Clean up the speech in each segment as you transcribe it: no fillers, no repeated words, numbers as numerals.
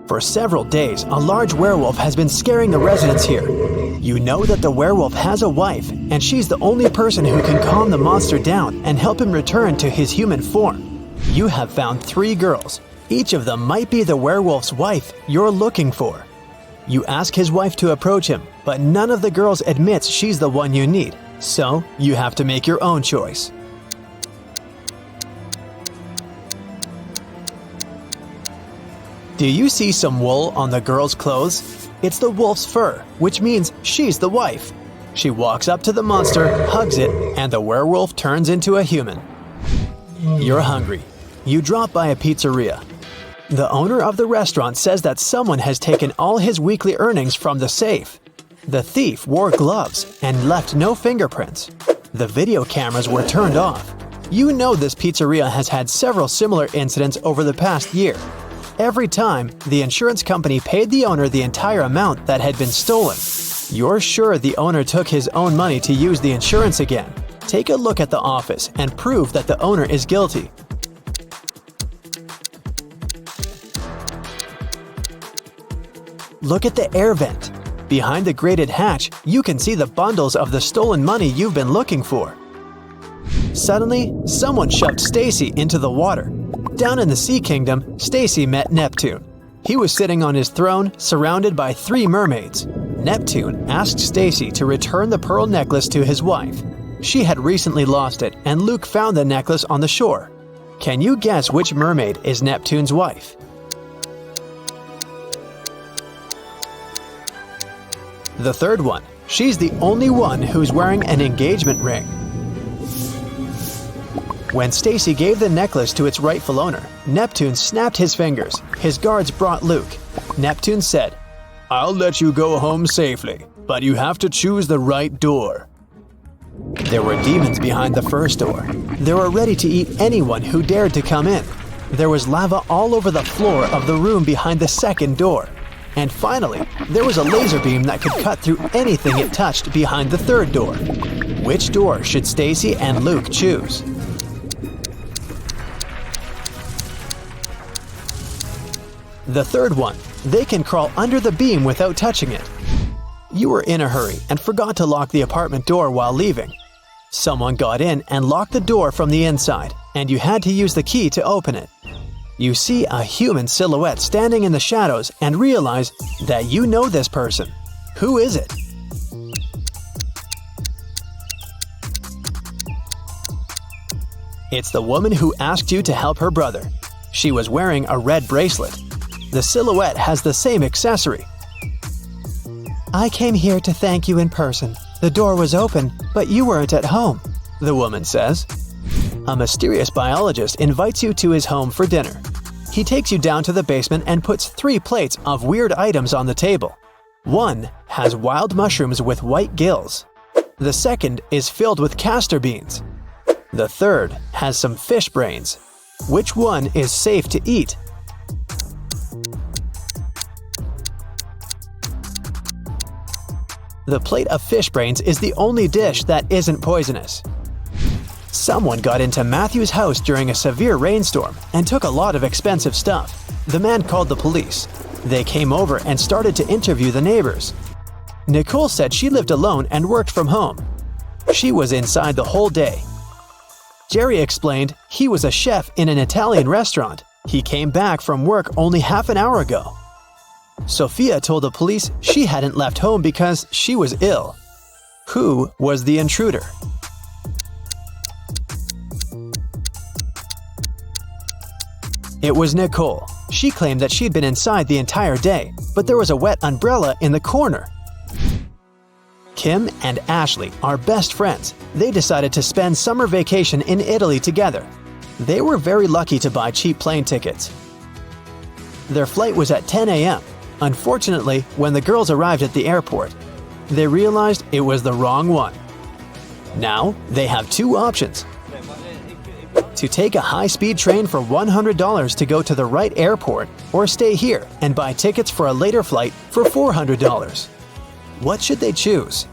For several days, a large werewolf has been scaring the residents here. You know that the werewolf has a wife, and she's the only person who can calm the monster down and help him return to his human form. You have found 3 girls. Each of them might be the werewolf's wife you're looking for. You ask his wife to approach him, but none of the girls admits she's the one you need, so you have to make your own choice. Do you see some wool on the girl's clothes? It's the wolf's fur, which means she's the wife. She walks up to the monster, hugs it, and the werewolf turns into a human. You're hungry. You drop by a pizzeria. The owner of the restaurant says that someone has taken all his weekly earnings from the safe. The thief wore gloves and left no fingerprints. The video cameras were turned off. You know this pizzeria has had several similar incidents over the past year. Every time, the insurance company paid the owner the entire amount that had been stolen. You're sure the owner took his own money to use the insurance again. Take a look at the office and prove that the owner is guilty. Look at the air vent. Behind the grated hatch, you can see the bundles of the stolen money you've been looking for. Suddenly, someone shoved Stacy into the water. Down in the Sea Kingdom, Stacy met Neptune. He was sitting on his throne, surrounded by 3 mermaids. Neptune asked Stacy to return the pearl necklace to his wife. She had recently lost it, and Luke found the necklace on the shore. Can you guess which mermaid is Neptune's wife? The third one. She's the only one who's wearing an engagement ring. When Stacy gave the necklace to its rightful owner, Neptune snapped his fingers. His guards brought Luke. Neptune said, "I'll let you go home safely, but you have to choose the right door." There were demons behind the first door. They were ready to eat anyone who dared to come in. There was lava all over the floor of the room behind the second door. And finally, there was a laser beam that could cut through anything it touched behind the third door. Which door should Stacy and Luke choose? The third one. They can crawl under the beam without touching it. You were in a hurry and forgot to lock the apartment door while leaving. Someone got in and locked the door from the inside, and you had to use the key to open it. You see a human silhouette standing in the shadows and realize that you know this person. Who is it? It's the woman who asked you to help her brother. She was wearing a red bracelet. The silhouette has the same accessory. "I came here to thank you in person. The door was open, but you weren't at home," the woman says. A mysterious biologist invites you to his home for dinner. He takes you down to the basement and puts 3 plates of weird items on the table. One has wild mushrooms with white gills. The second is filled with castor beans. The third has some fish brains. Which one is safe to eat? The plate of fish brains is the only dish that isn't poisonous. Someone got into Matthew's house during a severe rainstorm and took a lot of expensive stuff. The man called the police. They came over and started to interview the neighbors. Nicole said she lived alone and worked from home. She was inside the whole day. Jerry explained he was a chef in an Italian restaurant. He came back from work only half an hour ago. Sophia told the police she hadn't left home because she was ill. Who was the intruder? It was Nicole. She claimed that she'd been inside the entire day, but there was a wet umbrella in the corner. Kim and Ashley are best friends. They decided to spend summer vacation in Italy together. They were very lucky to buy cheap plane tickets. Their flight was at 10 a.m. Unfortunately, when the girls arrived at the airport, they realized it was the wrong one. Now, they have 2 options. To take a high-speed train for $100 to go to the right airport, or stay here and buy tickets for a later flight for $400. What should they choose?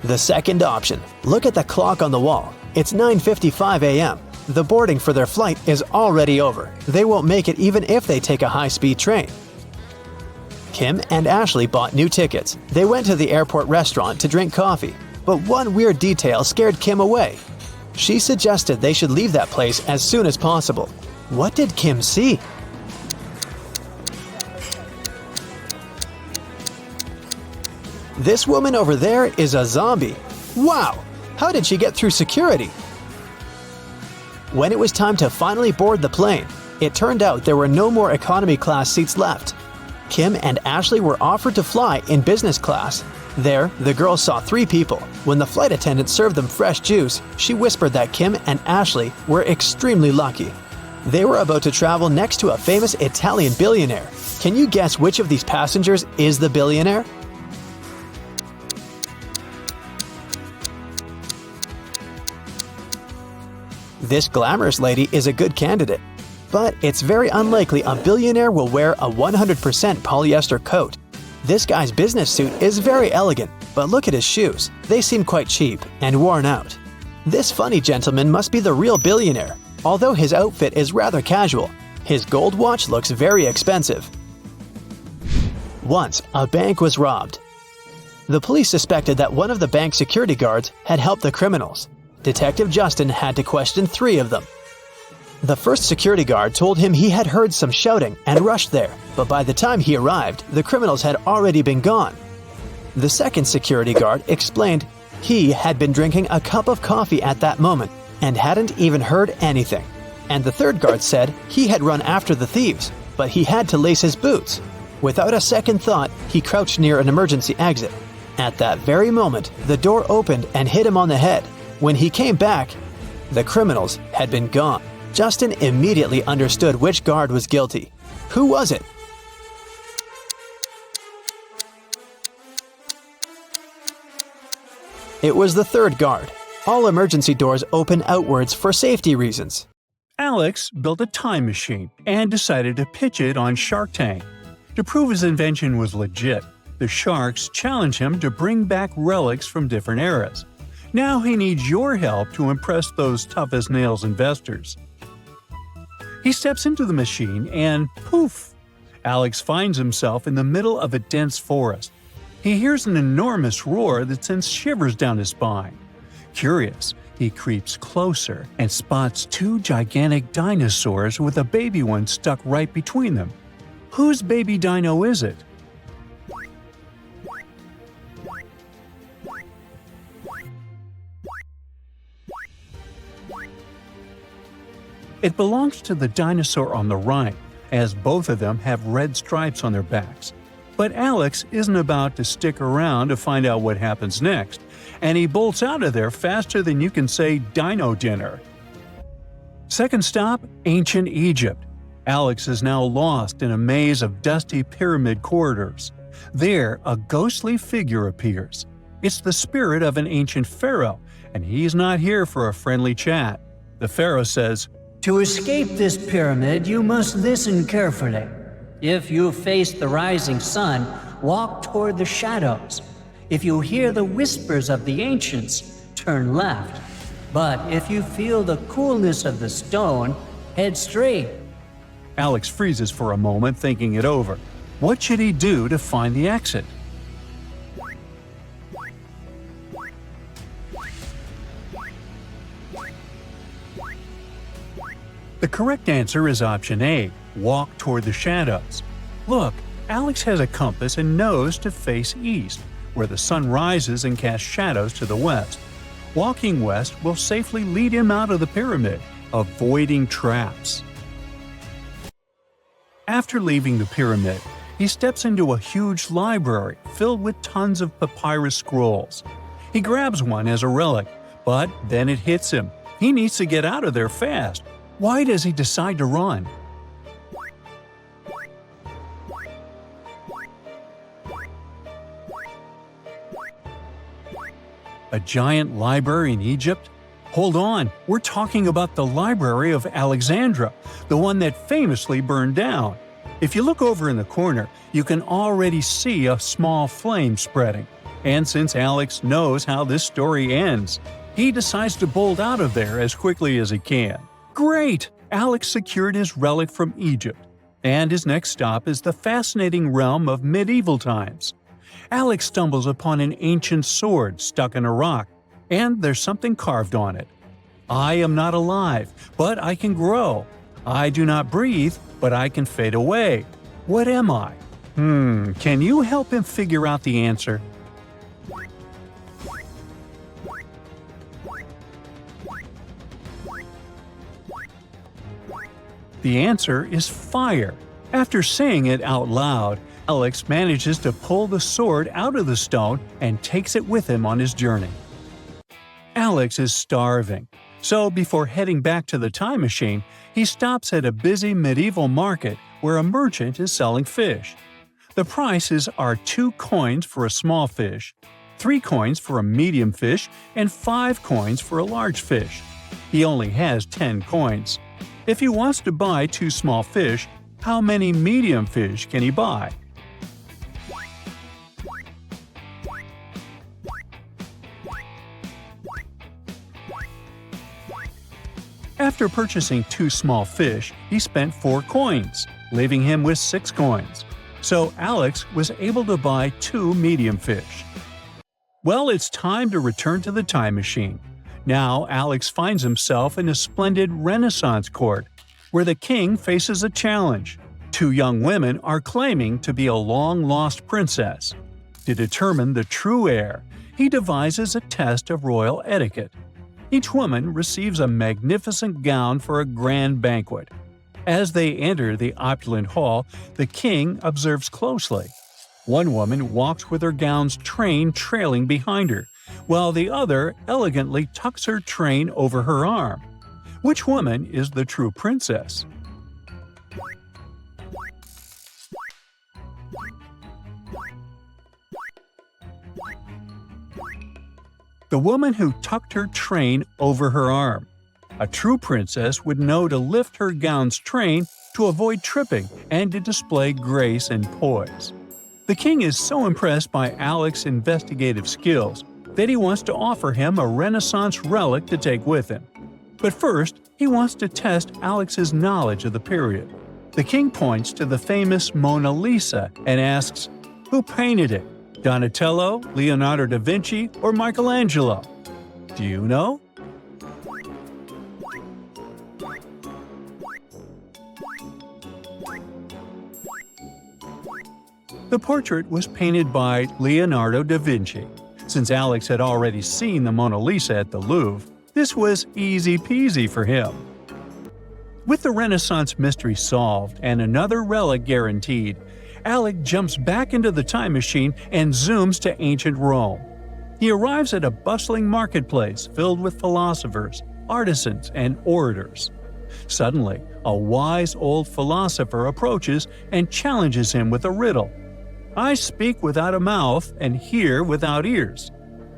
The second option. Look at the clock on the wall. It's 9:55 a.m. The boarding for their flight is already over. They won't make it even if they take a high-speed train. Kim and Ashley bought new tickets. They went to the airport restaurant to drink coffee. But one weird detail scared Kim away. She suggested they should leave that place as soon as possible. What did Kim see? This woman over there is a zombie. Wow! How did she get through security? When it was time to finally board the plane, it turned out there were no more economy class seats left. Kim and Ashley were offered to fly in business class. There, the girls saw 3 people. When the flight attendant served them fresh juice, she whispered that Kim and Ashley were extremely lucky. They were about to travel next to a famous Italian billionaire. Can you guess which of these passengers is the billionaire? This glamorous lady is a good candidate, but it's very unlikely a billionaire will wear a 100% polyester coat. This guy's business suit is very elegant, but look at his shoes. They seem quite cheap and worn out. This funny gentleman must be the real billionaire. Although his outfit is rather casual, his gold watch looks very expensive. Once, a bank was robbed. The police suspected that one of the bank security guards had helped the criminals. Detective Justin had to question 3 of them. The first security guard told him he had heard some shouting and rushed there, but by the time he arrived, the criminals had already been gone. The second security guard explained he had been drinking a cup of coffee at that moment and hadn't even heard anything. And the third guard said he had run after the thieves, but he had to lace his boots. Without a second thought, he crouched near an emergency exit. At that very moment, the door opened and hit him on the head. When he came back, the criminals had been gone. Justin immediately understood which guard was guilty. Who was it? It was the third guard. All emergency doors open outwards for safety reasons. Alex built a time machine and decided to pitch it on Shark Tank. To prove his invention was legit, the sharks challenged him to bring back relics from different eras. Now he needs your help to impress those tough-as-nails investors. He steps into the machine and poof! Alex finds himself in the middle of a dense forest. He hears an enormous roar that sends shivers down his spine. Curious, he creeps closer and spots 2 gigantic dinosaurs with a baby one stuck right between them. Whose baby dino is it? It belongs to the dinosaur on the right, as both of them have red stripes on their backs. But Alex isn't about to stick around to find out what happens next, and he bolts out of there faster than you can say dino dinner. Second stop, ancient Egypt. Alex is now lost in a maze of dusty pyramid corridors. There, a ghostly figure appears. It's the spirit of an ancient pharaoh, and he's not here for a friendly chat. The pharaoh says, "To escape this pyramid, you must listen carefully. If you face the rising sun, walk toward the shadows. If you hear the whispers of the ancients, turn left. But if you feel the coolness of the stone, head straight." Alex freezes for a moment, thinking it over. What should he do to find the exit? The correct answer is option A, walk toward the shadows. Look, Alex has a compass and knows to face east, where the sun rises and casts shadows to the west. Walking west will safely lead him out of the pyramid, avoiding traps. After leaving the pyramid, he steps into a huge library filled with tons of papyrus scrolls. He grabs one as a relic, but then it hits him. He needs to get out of there fast. Why does he decide to run? A giant library in Egypt? Hold on, we're talking about the Library of Alexandria, the one that famously burned down. If you look over in the corner, you can already see a small flame spreading. And since Alex knows how this story ends, he decides to bolt out of there as quickly as he can. Great! Alex secured his relic from Egypt, and his next stop is the fascinating realm of medieval times. Alex stumbles upon an ancient sword stuck in a rock, and there's something carved on it. I am not alive, but I can grow. I do not breathe, but I can fade away. What am I? Can you help him figure out the answer? The answer is fire. After saying it out loud, Alex manages to pull the sword out of the stone and takes it with him on his journey. Alex is starving, so before heading back to the time machine, he stops at a busy medieval market where a merchant is selling fish. The prices are 2 coins for a small fish, 3 coins for a medium fish, and 5 coins for a large fish. He only has 10 coins. If he wants to buy 2 small fish, how many medium fish can he buy? After purchasing 2 small fish, he spent 4 coins, leaving him with 6 coins. So Alex was able to buy 2 medium fish. Well, it's time to return to the time machine. Now Alex finds himself in a splendid Renaissance court, where the king faces a challenge. 2 young women are claiming to be a long-lost princess. To determine the true heir, he devises a test of royal etiquette. Each woman receives a magnificent gown for a grand banquet. As they enter the opulent hall, the king observes closely. One woman walks with her gown's train trailing behind her, while the other elegantly tucks her train over her arm. Which woman is the true princess? The woman who tucked her train over her arm. A true princess would know to lift her gown's train to avoid tripping and to display grace and poise. The king is so impressed by Alex's investigative skills that he wants to offer him a Renaissance relic to take with him. But first, he wants to test Alex's knowledge of the period. The king points to the famous Mona Lisa and asks, "Who painted it? Donatello, Leonardo da Vinci, or Michelangelo? Do you know?" The portrait was painted by Leonardo da Vinci. Since Alex had already seen the Mona Lisa at the Louvre, this was easy peasy for him. With the Renaissance mystery solved and another relic guaranteed, Alex jumps back into the time machine and zooms to ancient Rome. He arrives at a bustling marketplace filled with philosophers, artisans, and orators. Suddenly, a wise old philosopher approaches and challenges him with a riddle. "I speak without a mouth and hear without ears.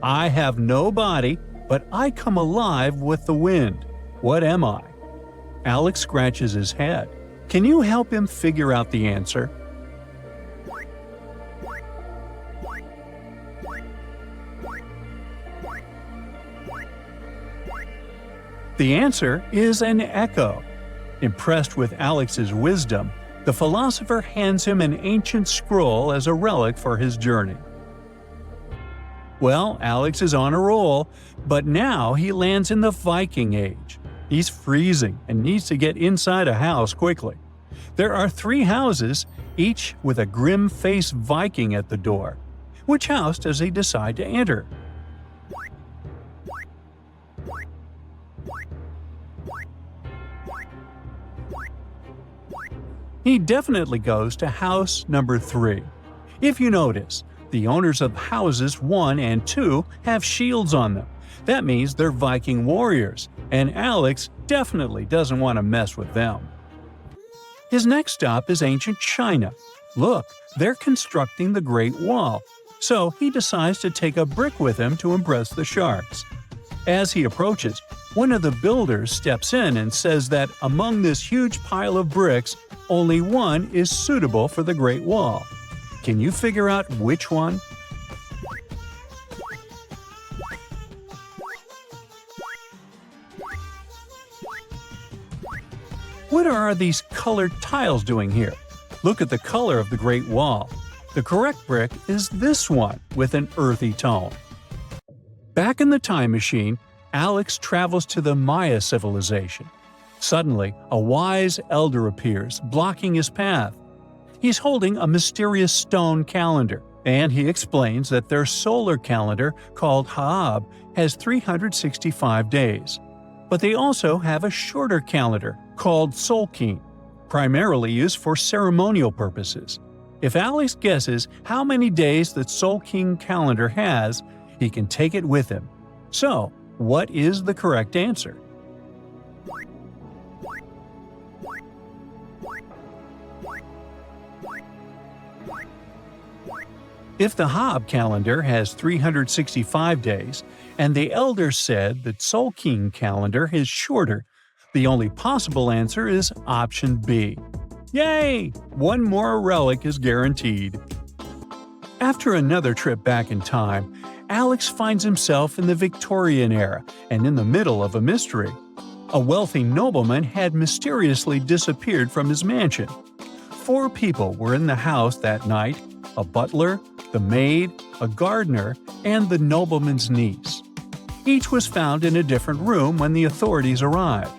I have no body, but I come alive with the wind. What am I?" Alex scratches his head. Can you help him figure out the answer? The answer is an echo. Impressed with Alex's wisdom, the philosopher hands him an ancient scroll as a relic for his journey. Well, Alex is on a roll, but now he lands in the Viking Age. He's freezing and needs to get inside a house quickly. There are 3 houses, each with a grim-faced Viking at the door. Which house does he decide to enter? He definitely goes to house number 3. If you notice, the owners of houses 1 and 2 have shields on them. That means they're Viking warriors, and Alex definitely doesn't want to mess with them. His next stop is ancient China. Look, they're constructing the Great Wall, so he decides to take a brick with him to impress the sharks. As he approaches, one of the builders steps in and says that among this huge pile of bricks, only one is suitable for the Great Wall. Can you figure out which one? What are these colored tiles doing here? Look at the color of the Great Wall. The correct brick is this one with an earthy tone. Back in the time machine, Alex travels to the Maya civilization. Suddenly, a wise elder appears, blocking his path. He's holding a mysterious stone calendar, and he explains that their solar calendar, called Haab, has 365 days. But they also have a shorter calendar, called Solkin, primarily used for ceremonial purposes. If Alex guesses how many days the Solkin calendar has, he can take it with him. So, what is the correct answer? If the Haab calendar has 365 days, and the elder said that Solkin calendar is shorter, the only possible answer is option B. Yay! One more relic is guaranteed. After another trip back in time, Alex finds himself in the Victorian era and in the middle of a mystery. A wealthy nobleman had mysteriously disappeared from his mansion. 4 people were in the house that night: a butler, the maid, a gardener, and the nobleman's niece. Each was found in a different room when the authorities arrived.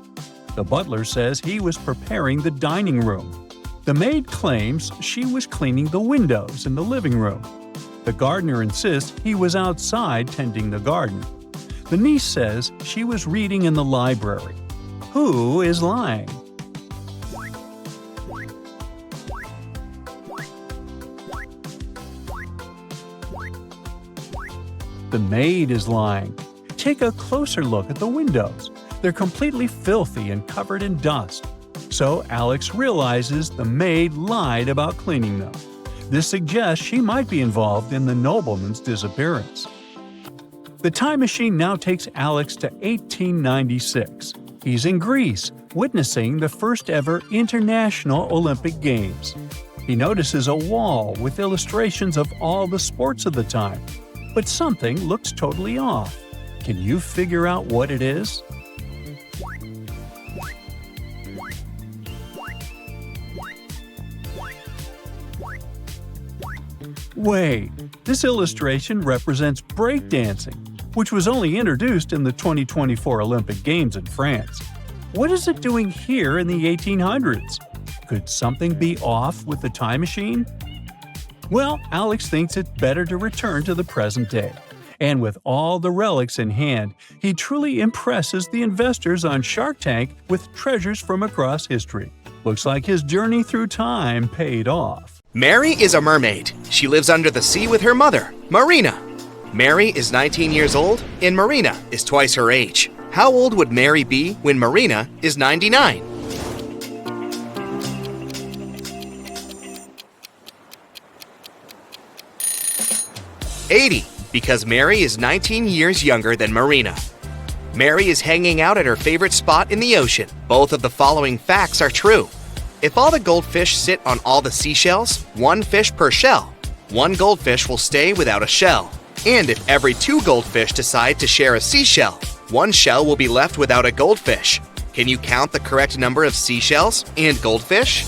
The butler says he was preparing the dining room. The maid claims she was cleaning the windows in the living room. The gardener insists he was outside tending the garden. The niece says she was reading in the library. Who is lying? The maid is lying. Take a closer look at the windows. They're completely filthy and covered in dust. So Alex realizes the maid lied about cleaning them. This suggests she might be involved in the nobleman's disappearance. The time machine now takes Alex to 1896. He's in Greece, witnessing the first ever International Olympic Games. He notices a wall with illustrations of all the sports of the time. But something looks totally off. Can you figure out what it is? Wait, this illustration represents breakdancing, which was only introduced in the 2024 Olympic Games in France. What is it doing here in the 1800s? Could something be off with the time machine? Well, Alex thinks it's better to return to the present day. And with all the relics in hand, he truly impresses the investors on Shark Tank with treasures from across history. Looks like his journey through time paid off. Mary is a mermaid. She lives under the sea with her mother, Marina. Mary is 19 years old, and Marina is twice her age. How old would Mary be when Marina is 99? Because Mary is 19 years younger than Marina. Mary is hanging out at her favorite spot in the ocean. Both of the following facts are true. If all the goldfish sit on all the seashells, 1 fish per shell, 1 goldfish will stay without a shell. And if every 2 goldfish decide to share a seashell, 1 shell will be left without a goldfish. Can you count the correct number of seashells and goldfish?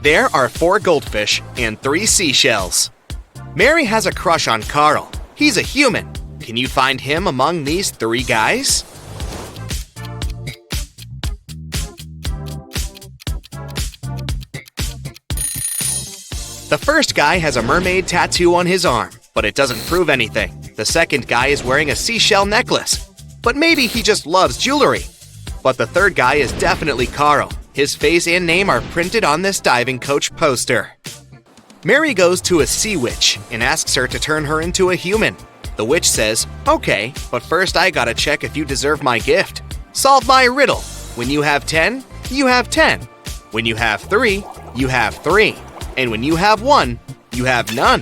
There are 4 goldfish and 3 seashells. Mary has a crush on Carl. He's a human. Can you find him among these 3 guys? The first guy has a mermaid tattoo on his arm, but it doesn't prove anything. The second guy is wearing a seashell necklace, but maybe he just loves jewelry. But the third guy is definitely Carl. His face and name are printed on this diving coach poster. Mary goes to a sea witch and asks her to turn her into a human. The witch says, "Okay, but first I gotta check if you deserve my gift. Solve my riddle. When you have 10, you have 10. When you have 3, you have 3. And when you have 1, you have none.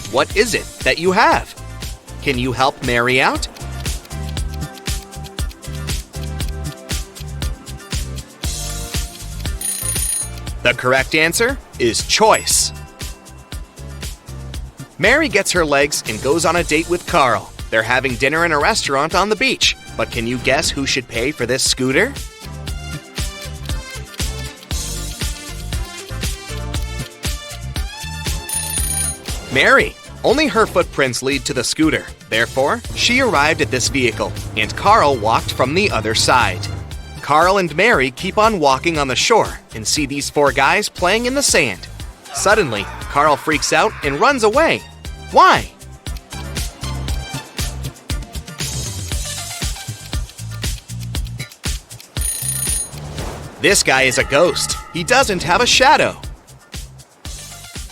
What is it that you have? Can you help Mary out?" The correct answer is choice. Mary gets her legs and goes on a date with Carl. They're having dinner in a restaurant on the beach. But can you guess who should pay for this scooter? Mary. Only her footprints lead to the scooter. Therefore, she arrived at this vehicle, and Carl walked from the other side. Carl and Mary keep on walking on the shore and see these four guys playing in the sand. Suddenly, Carl freaks out and runs away. Why? This guy is a ghost. He doesn't have a shadow.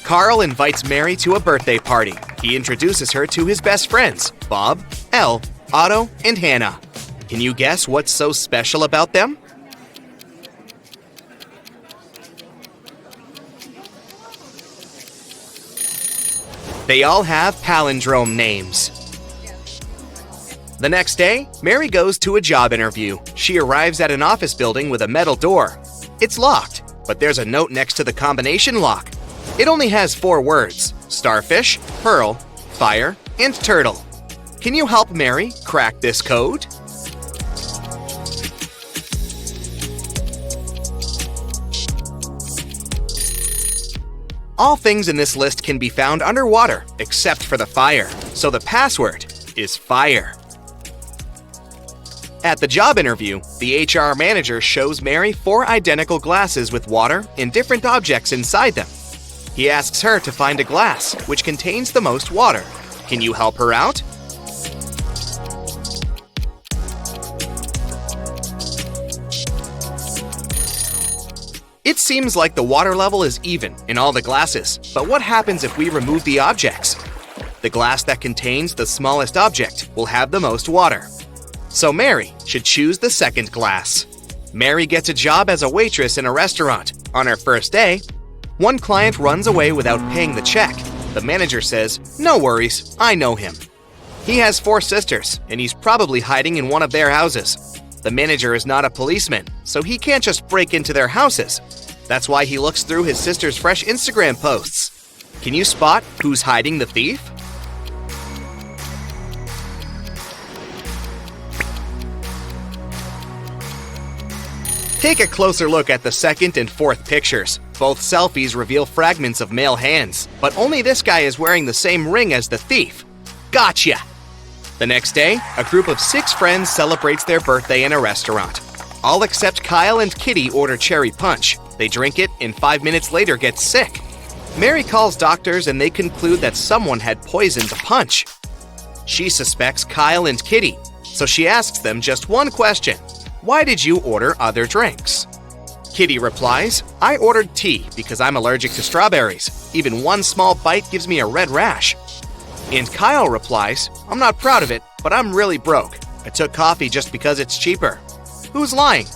Carl invites Mary to a birthday party. He introduces her to his best friends, Bob, Elle, Otto, and Hannah. Can you guess what's so special about them? They all have palindrome names. The next day, Mary goes to a job interview. She arrives at an office building with a metal door. It's locked, but there's a note next to the combination lock. It only has 4 words: starfish, pearl, fire, and turtle. Can you help Mary crack this code? All things in this list can be found underwater, except for the fire. So the password is fire. At the job interview, the HR manager shows Mary 4 identical glasses with water and different objects inside them. He asks her to find a glass which contains the most water. Can you help her out? It seems like the water level is even in all the glasses, but what happens if we remove the objects? The glass that contains the smallest object will have the most water. So Mary should choose the second glass. Mary gets a job as a waitress in a restaurant. On her first day, one client runs away without paying the check. The manager says, "No worries, I know him." He has 4 sisters, and he's probably hiding in one of their houses. The manager is not a policeman, so he can't just break into their houses. That's why he looks through his sister's fresh Instagram posts. Can you spot who's hiding the thief? Take a closer look at the second and fourth pictures. Both selfies reveal fragments of male hands, but only this guy is wearing the same ring as the thief. Gotcha! The next day, a group of 6 friends celebrates their birthday in a restaurant. All except Kyle and Kitty order cherry punch. They drink it and 5 minutes later get sick. Mary calls doctors and they conclude that someone had poisoned the punch. She suspects Kyle and Kitty, so she asks them just one question. Why did you order other drinks? Kitty replies, I ordered tea because I'm allergic to strawberries. Even one small bite gives me a red rash. And Kyle replies, I'm not proud of it, but I'm really broke. I took coffee just because it's cheaper. Who's lying?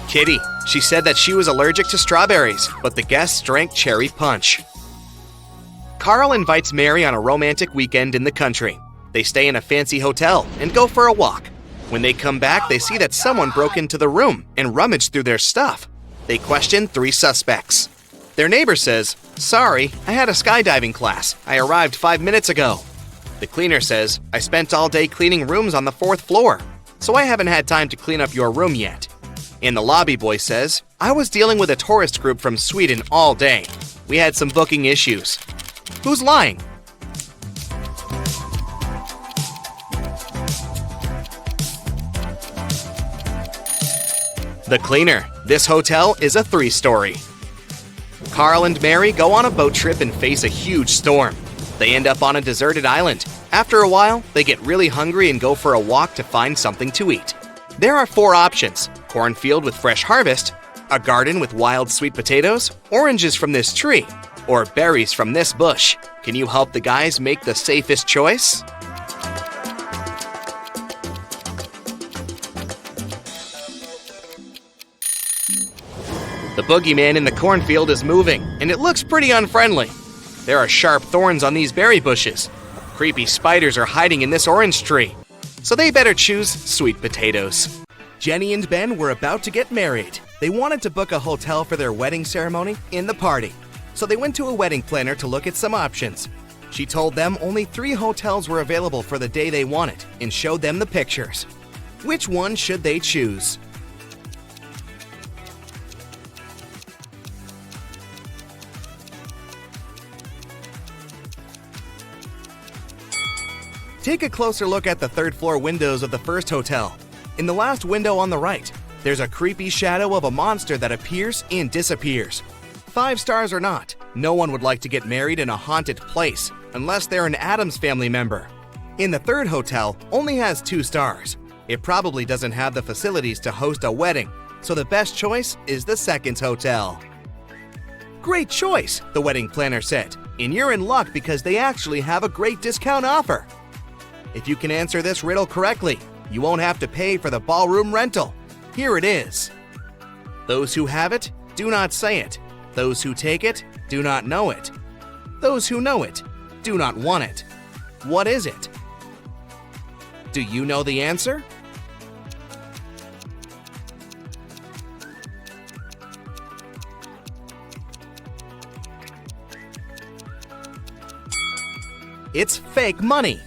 Kitty. She said that she was allergic to strawberries, but the guests drank cherry punch. Carl invites Mary on a romantic weekend in the country. They stay in a fancy hotel and go for a walk. When they come back, they see that someone broke into the room and rummaged through their stuff. They question 3 suspects. Their neighbor says, Sorry, I had a skydiving class. I arrived 5 minutes ago. The cleaner says, I spent all day cleaning rooms on the 4th floor, so I haven't had time to clean up your room yet. And the lobby boy says, I was dealing with a tourist group from Sweden all day. We had some booking issues. Who's lying? The cleaner. This hotel is a 3-story. Carl and Mary go on a boat trip and face a huge storm. They end up on a deserted island. After a while, they get really hungry and go for a walk to find something to eat. There are 4 options: cornfield with fresh harvest, a garden with wild sweet potatoes, oranges from this tree, or berries from this bush. Can you help the guys make the safest choice? The boogeyman in the cornfield is moving, and it looks pretty unfriendly. There are sharp thorns on these berry bushes. Creepy spiders are hiding in this orange tree, so they better choose sweet potatoes. Jenny and Ben were about to get married. They wanted to book a hotel for their wedding ceremony in the party. So they went to a wedding planner to look at some options. She told them only 3 hotels were available for the day they wanted and showed them the pictures. Which one should they choose? Take a closer look at the 3rd floor windows of the first hotel. In the last window on the right, there's a creepy shadow of a monster that appears and disappears. 5 stars or not, no one would like to get married in a haunted place unless they're an Addams Family member. In the 3rd hotel only has 2 stars. It probably doesn't have the facilities to host a wedding, so the best choice is the 2nd hotel. Great choice, the wedding planner said, and you're in luck because they actually have a great discount offer. If you can answer this riddle correctly, you won't have to pay for the ballroom rental. Here it is. Those who have it, do not say it. Those who take it, do not know it. Those who know it, do not want it. What is it? Do you know the answer? It's fake money.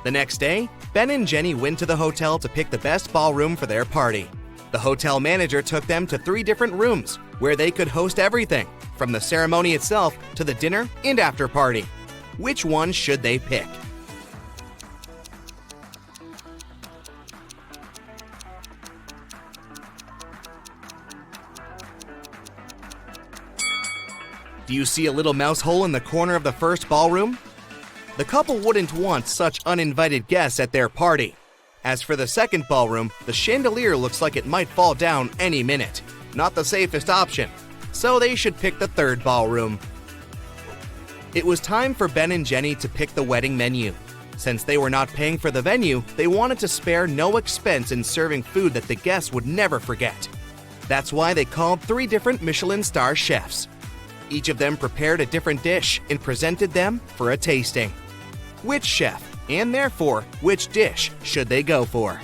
The next day, Ben and Jenny went to the hotel to pick the best ballroom for their party. The hotel manager took them to 3 different rooms where they could host everything, from the ceremony itself to the dinner and after party. Which one should they pick? Do you see a little mouse hole in the corner of the first ballroom? The couple wouldn't want such uninvited guests at their party. As for the 2nd ballroom, the chandelier looks like it might fall down any minute. Not the safest option, so they should pick the 3rd ballroom. It was time for Ben and Jenny to pick the wedding menu. Since they were not paying for the venue, they wanted to spare no expense in serving food that the guests would never forget. That's why they called 3 different Michelin star chefs. Each of them prepared a different dish and presented them for a tasting. Which chef, and therefore which dish, should they go for?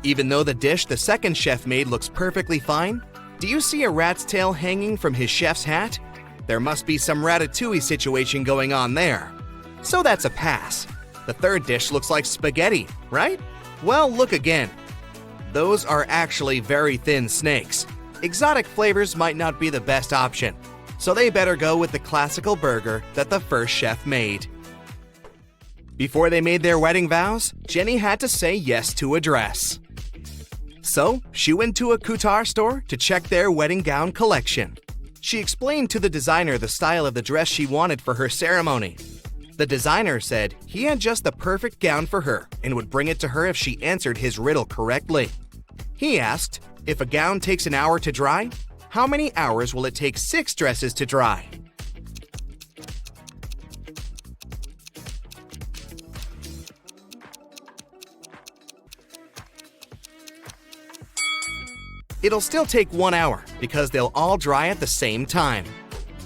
Even though the dish the 2nd chef made looks perfectly fine, do you see a rat's tail hanging from his chef's hat? There must be some ratatouille situation going on there. So that's a pass. The 3rd dish looks like spaghetti, right? Well, look again. Those are actually very thin snakes. Exotic flavors might not be the best option, so they better go with the classical burger that the first chef made. Before they made their wedding vows, Jenny had to say yes to a dress. So, she went to a couture store to check their wedding gown collection. She explained to the designer the style of the dress she wanted for her ceremony. The designer said he had just the perfect gown for her and would bring it to her if she answered his riddle correctly. He asked, if a gown takes an hour to dry, how many hours will it take 6 dresses to dry? It'll still take 1 hour because they'll all dry at the same time.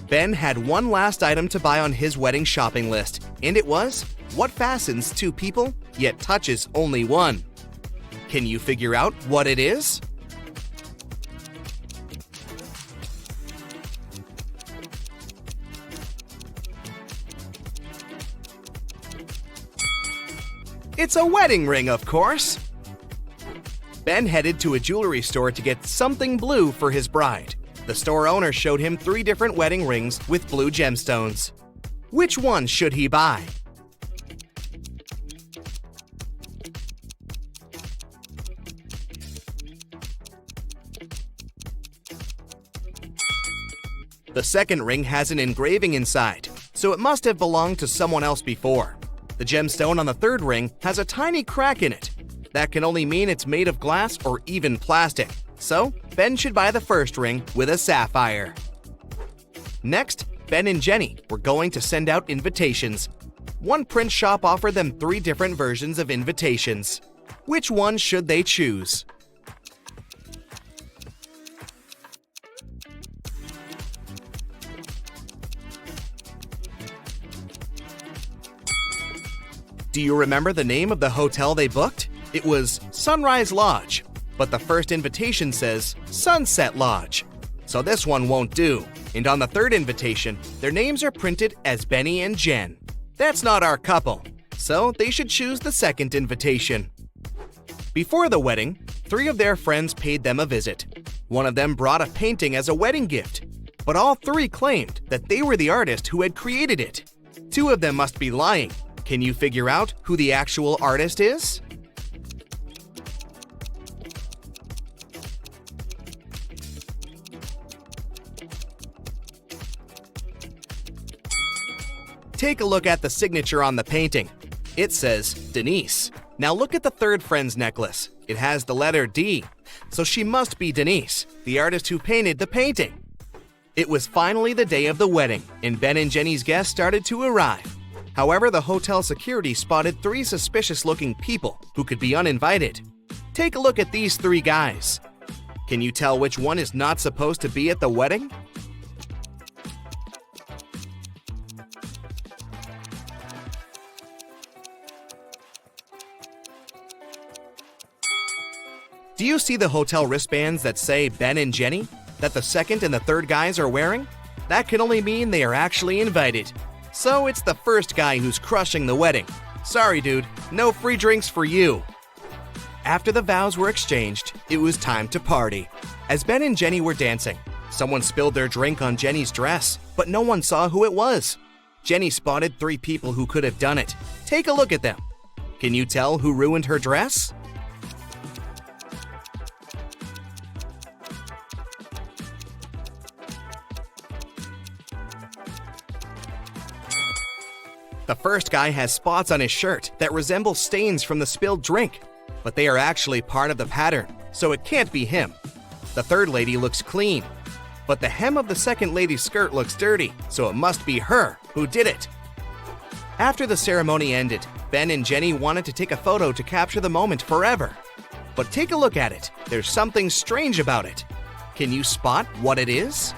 Ben had one last item to buy on his wedding shopping list, and it was what fastens 2 people yet touches only 1. Can you figure out what it is? It's a wedding ring, of course. Ben headed to a jewelry store to get something blue for his bride. The store owner showed him 3 different wedding rings with blue gemstones. Which one should he buy? The 2nd ring has an engraving inside, so it must have belonged to someone else before. The gemstone on the 3rd ring has a tiny crack in it. That can only mean it's made of glass or even plastic. So, Ben should buy the 1st ring with a sapphire. Next, Ben and Jenny were going to send out invitations. One print shop offered them 3 different versions of invitations. Which one should they choose? Do you remember the name of the hotel they booked? It was Sunrise Lodge, but the first invitation says Sunset Lodge. So this one won't do. And on the third invitation, their names are printed as Benny and Jen. That's not our couple, so they should choose the second invitation. Before the wedding, 3 of their friends paid them a visit. One of them brought a painting as a wedding gift, but all 3 claimed that they were the artist who had created it. 2 of them must be lying. Can you figure out who the actual artist is? Take a look at the signature on the painting. It says Denise. Now look at the third friend's necklace. It has the letter D, so she must be Denise, the artist who painted the painting. It was finally the day of the wedding, and Ben and Jenny's guests started to arrive. However, the hotel security spotted 3 suspicious-looking people who could be uninvited. Take a look at these 3 guys. Can you tell which one is not supposed to be at the wedding? Do you see the hotel wristbands that say Ben and Jenny, that the second and the third guys are wearing? That can only mean they are actually invited. So it's the first guy who's crushing the wedding. Sorry, dude, no free drinks for you. After the vows were exchanged, it was time to party. As Ben and Jenny were dancing, someone spilled their drink on Jenny's dress, but no one saw who it was. Jenny spotted 3 people who could have done it. Take a look at them. Can you tell who ruined her dress? The first guy has spots on his shirt that resemble stains from the spilled drink, but they are actually part of the pattern, so it can't be him. The third lady looks clean, but the hem of the second lady's skirt looks dirty, so it must be her who did it. After the ceremony ended, Ben and Jenny wanted to take a photo to capture the moment forever. But take a look at it. There's something strange about it. Can you spot what it is?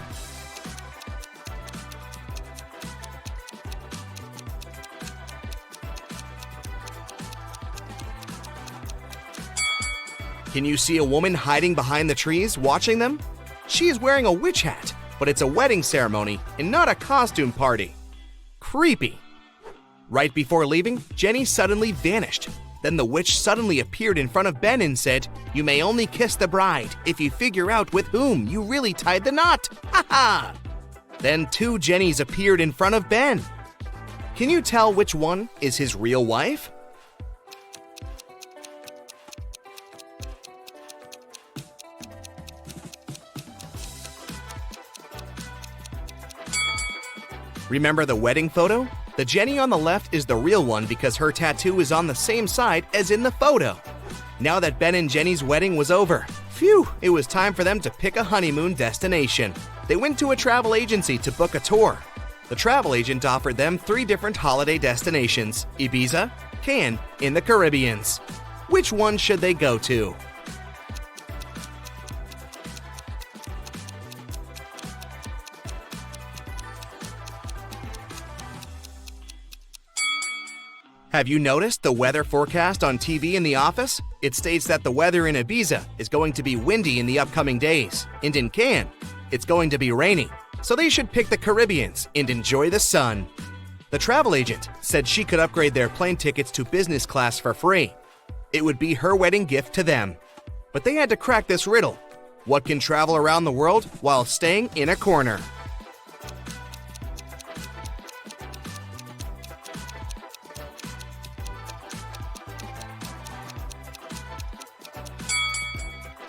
Can you see a woman hiding behind the trees watching them? She is wearing a witch hat, but it's a wedding ceremony and not a costume party. Creepy. Right before leaving, Jenny suddenly vanished. Then the witch suddenly appeared in front of Ben and said, "You may only kiss the bride if you figure out with whom you really tied the knot. Ha ha!" Then 2 Jennys appeared in front of Ben. Can you tell which one is his real wife? Remember the wedding photo? The Jenny on the left is the real one because her tattoo is on the same side as in the photo. Now that Ben and Jenny's wedding was over, phew, it was time for them to pick a honeymoon destination. They went to a travel agency to book a tour. The travel agent offered them 3 different holiday destinations: Ibiza, Cannes, in the Caribbean. Which one should they go to? Have you noticed the weather forecast on TV in the office? It states that the weather in Ibiza is going to be windy in the upcoming days, and in Cannes, it's going to be rainy. So they should pick the Caribbean and enjoy the sun. The travel agent said she could upgrade their plane tickets to business class for free. It would be her wedding gift to them. But they had to crack this riddle. What can travel around the world while staying in a corner?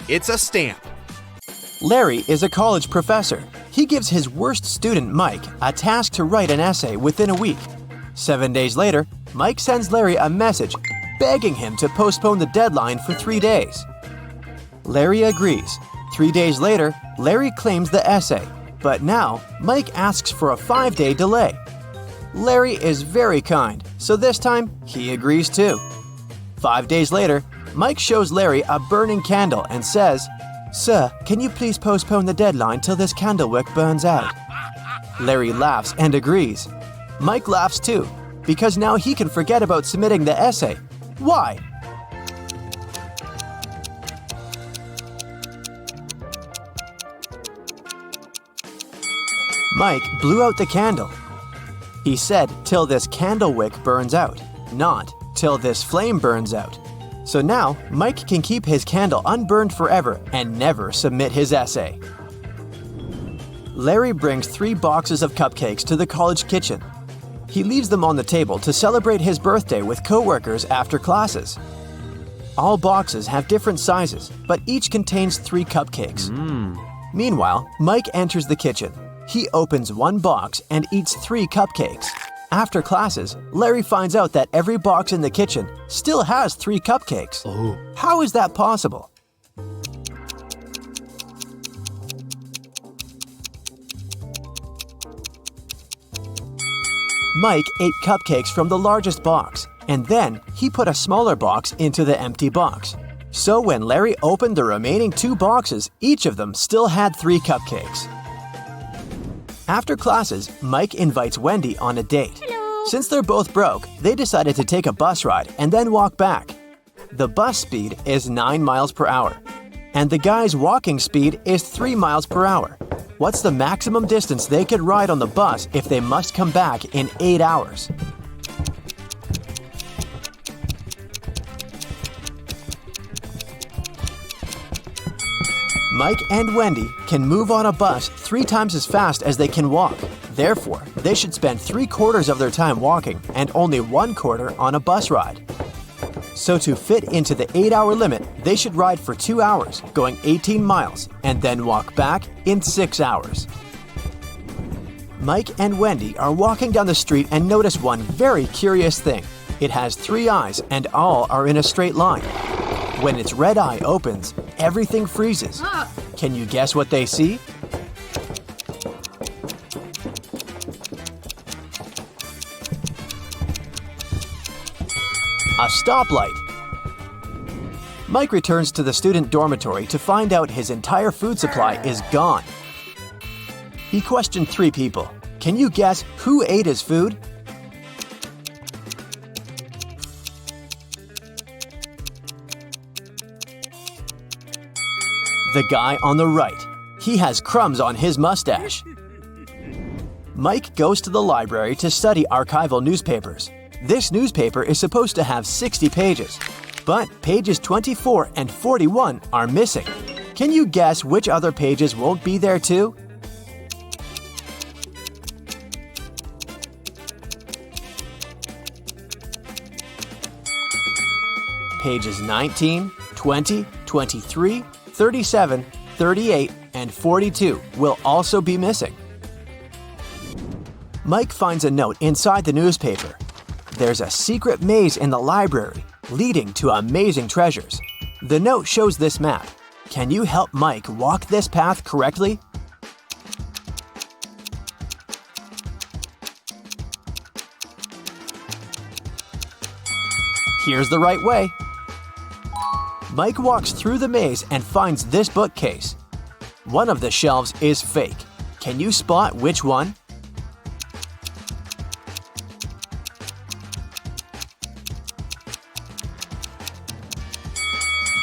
It's a stamp. Larry is a college professor. He gives his worst student, Mike, a task to write an essay within a week. 7 days later, Mike sends Larry a message begging him to postpone the deadline for 3 days. Larry agrees. 3 days later, Larry claims the essay, but now Mike asks for a 5-day delay. Larry is very kind, so this time he agrees too. 5 days later, Mike shows Larry a burning candle and says, "Sir, can you please postpone the deadline till this candlewick burns out?" Larry laughs and agrees. Mike laughs too, because now he can forget about submitting the essay. Why? Mike blew out the candle. He said, "Till this candle wick burns out," not "till this flame burns out." So now, Mike can keep his candle unburned forever and never submit his essay. Larry brings 3 boxes of cupcakes to the college kitchen. He leaves them on the table to celebrate his birthday with coworkers after classes. All boxes have different sizes, but each contains 3 cupcakes. Meanwhile, Mike enters the kitchen. He opens one box and eats 3 cupcakes. After classes, Larry finds out that every box in the kitchen still has 3 cupcakes. How is that possible? Mike ate cupcakes from the largest box, and then he put a smaller box into the empty box. So when Larry opened the remaining 2 boxes, each of them still had 3 cupcakes. After classes, Mike invites Wendy on a date. Since they're both broke, they decided to take a bus ride and then walk back. The bus speed is 9 miles per hour, and the guy's walking speed is 3 miles per hour. What's the maximum distance they could ride on the bus if they must come back in 8 hours? Mike and Wendy can move on a bus 3 times as fast as they can walk. Therefore, they should spend 3/4 of their time walking and only 1/4 on a bus ride. So to fit into the 8-hour limit, they should ride for 2 hours, going 18 miles, and then walk back in 6 hours. Mike and Wendy are walking down the street and notice one very curious thing. It has 3 eyes and all are in a straight line. When its red eye opens, everything freezes. Can you guess what they see? A stoplight. Mike returns to the student dormitory to find out his entire food supply is gone. He questioned 3 people. Can you guess who ate his food? The guy on the right. He has crumbs on his mustache. Mike goes to the library to study archival newspapers. This newspaper is supposed to have 60 pages, but pages 24 and 41 are missing. Can you guess which other pages won't be there too? Pages 19, 20, 23, 37, 38, and 42 will also be missing. Mike finds a note inside the newspaper. There's a secret maze in the library leading to amazing treasures. The note shows this map. Can you help Mike walk this path correctly? Here's the right way. Mike walks through the maze and finds this bookcase. One of the shelves is fake. Can you spot which one?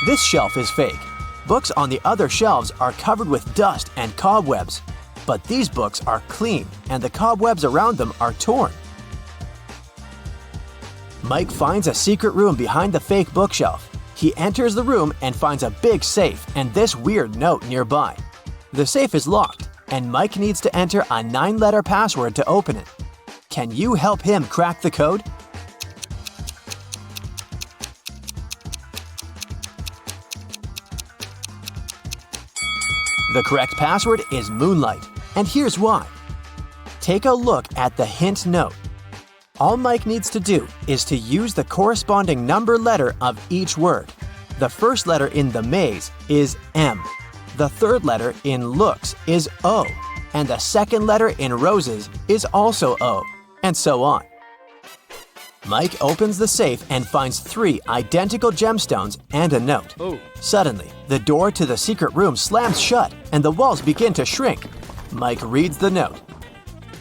This shelf is fake. Books on the other shelves are covered with dust and cobwebs. But these books are clean and the cobwebs around them are torn. Mike finds a secret room behind the fake bookshelf. He enters the room and finds a big safe and this weird note nearby. The safe is locked, and Mike needs to enter a 9-letter password to open it. Can you help him crack the code? The correct password is Moonlight, and here's why. Take a look at the hint note. All Mike needs to do is to use the corresponding number letter of each word. The first letter in the maze is M. The third letter in looks is O. And the second letter in roses is also O. And so on. Mike opens the safe and finds 3 identical gemstones and a note. Suddenly, the door to the secret room slams shut and the walls begin to shrink. Mike reads the note.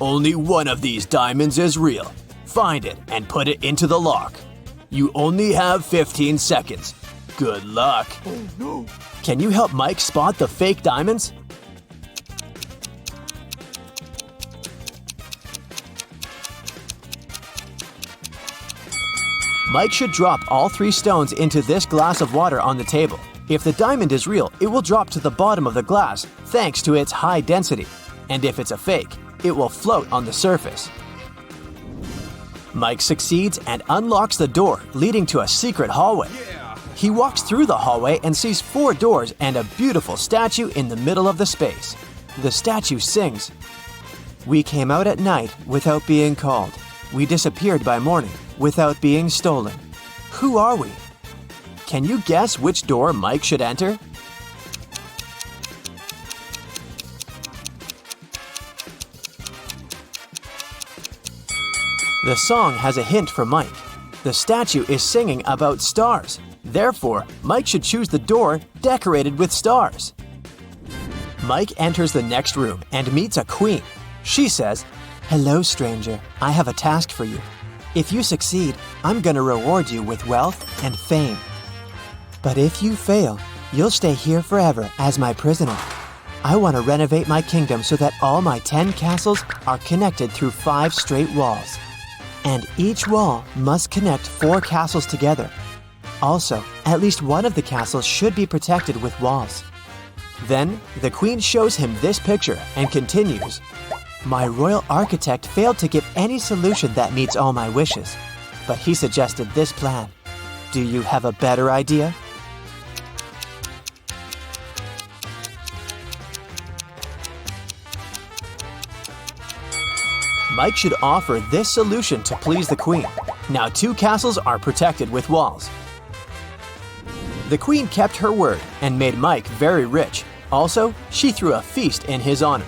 Only one of these diamonds is real. find it and put it into the lock. You only have 15 seconds. Good luck. Oh no. Can you help Mike spot the fake diamonds? Mike should drop all 3 stones into this glass of water on the table. If the diamond is real, it will drop to the bottom of the glass thanks to its high density. And if it's a fake, it will float on the surface. Mike succeeds and unlocks the door leading to a secret hallway. He walks through the hallway and sees 4 doors and a beautiful statue in the middle of the space. The statue sings, "We came out at night without being called. We disappeared by morning without being stolen. Who are we?" Can you guess which door Mike should enter? The song has a hint for Mike. The statue is singing about stars. Therefore, Mike should choose the door decorated with stars. Mike enters the next room and meets a queen. She says, "Hello, stranger. I have a task for you. If you succeed, I'm gonna reward you with wealth and fame. But if you fail, you'll stay here forever as my prisoner. I want to renovate my kingdom so that all my 10 castles are connected through 5 straight walls. And each wall must connect 4 castles together. Also, at least one of the castles should be protected with walls." Then, the queen shows him this picture and continues, "My royal architect failed to give any solution that meets all my wishes, but he suggested this plan. Do you have a better idea?" Mike should offer this solution to please the queen. Now 2 castles are protected with walls. The queen kept her word and made Mike very rich. Also, she threw a feast in his honor.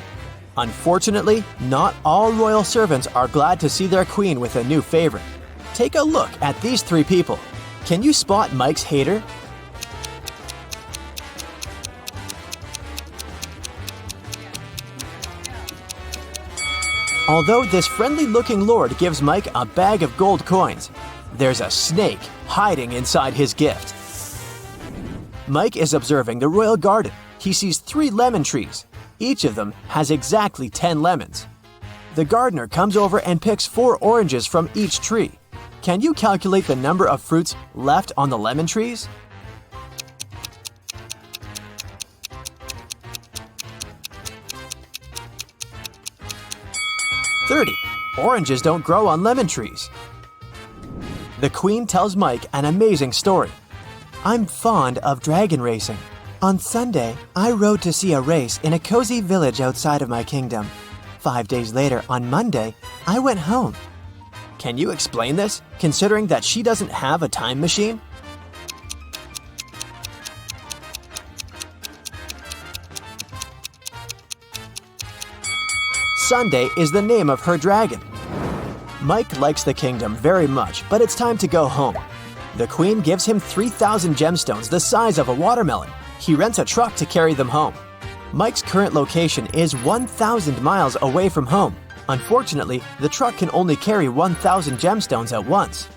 Unfortunately, not all royal servants are glad to see their queen with a new favorite. Take a look at these 3 people. Can you spot Mike's hater? Although this friendly-looking lord gives Mike a bag of gold coins, there's a snake hiding inside his gift. Mike is observing the royal garden. He sees 3 lemon trees. Each of them has exactly 10 lemons. The gardener comes over and picks 4 oranges from each tree. Can you calculate the number of fruits left on the lemon trees? 30. Oranges don't grow on lemon trees. The queen tells Mike an amazing story. "I'm fond of dragon racing. On Sunday, I rode to see a race in a cozy village outside of my kingdom. 5 days later, on Monday, I went home." Can you explain this, considering that she doesn't have a time machine? Sunday is the name of her dragon. Mike likes the kingdom very much, but it's time to go home. The queen gives him 3,000 gemstones the size of a watermelon. He rents a truck to carry them home. Mike's current location is 1,000 miles away from home. Unfortunately, the truck can only carry 1,000 gemstones at once.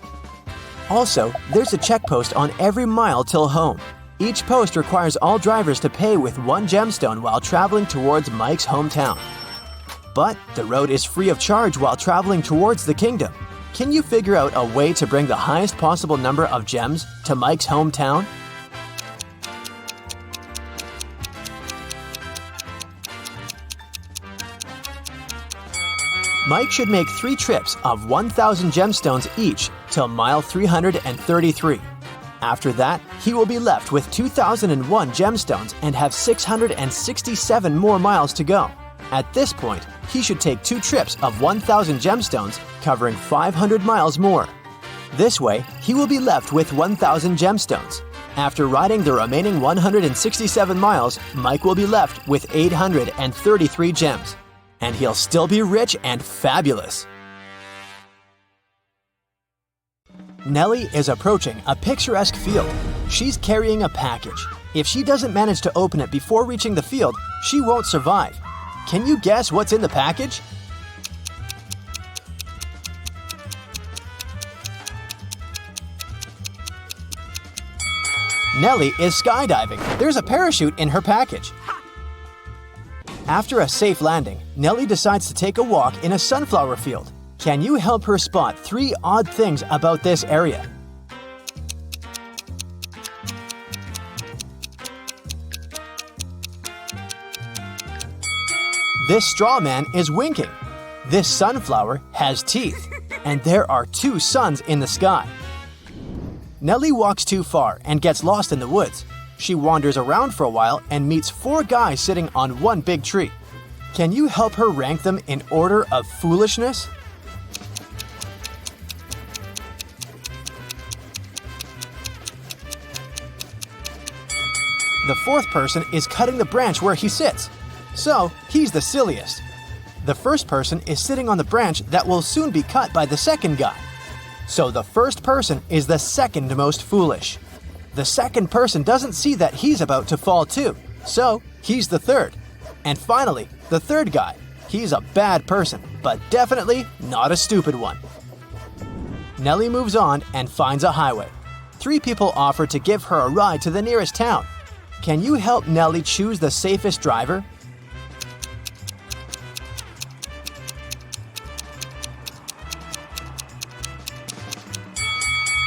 Also, there's a check post on every mile till home. Each post requires all drivers to pay with 1 gemstone while traveling towards Mike's hometown. But the road is free of charge while traveling towards the kingdom. Can you figure out a way to bring the highest possible number of gems to Mike's hometown? Mike should make 3 trips of 1,000 gemstones each till mile 333. After that, he will be left with 2,001 gemstones and have 667 more miles to go. At this point, he should take 2 trips of 1,000 gemstones, covering 500 miles more. This way, he will be left with 1,000 gemstones. After riding the remaining 167 miles, Mike will be left with 833 gems. And he'll still be rich and fabulous. Nellie is approaching a picturesque field. She's carrying a package. If she doesn't manage to open it before reaching the field, she won't survive. Can you guess what's in the package? Nellie is skydiving. There's a parachute in her package. After a safe landing, Nellie decides to take a walk in a sunflower field. Can you help her spot 3 odd things about this area? This straw man is winking. This sunflower has teeth, and there are 2 suns in the sky. Nellie walks too far and gets lost in the woods. She wanders around for a while and meets 4 guys sitting on one big tree. Can you help her rank them in order of foolishness? The 4th person is cutting the branch where he sits, so he's the silliest. The first person is sitting on the branch that will soon be cut by the second guy. So the first person is the second most foolish. The second person doesn't see that he's about to fall too, so he's the third. And finally, the third guy. He's a bad person, but definitely not a stupid one. Nellie moves on and finds a highway. 3 people offer to give her a ride to the nearest town. Can you help Nellie choose the safest driver?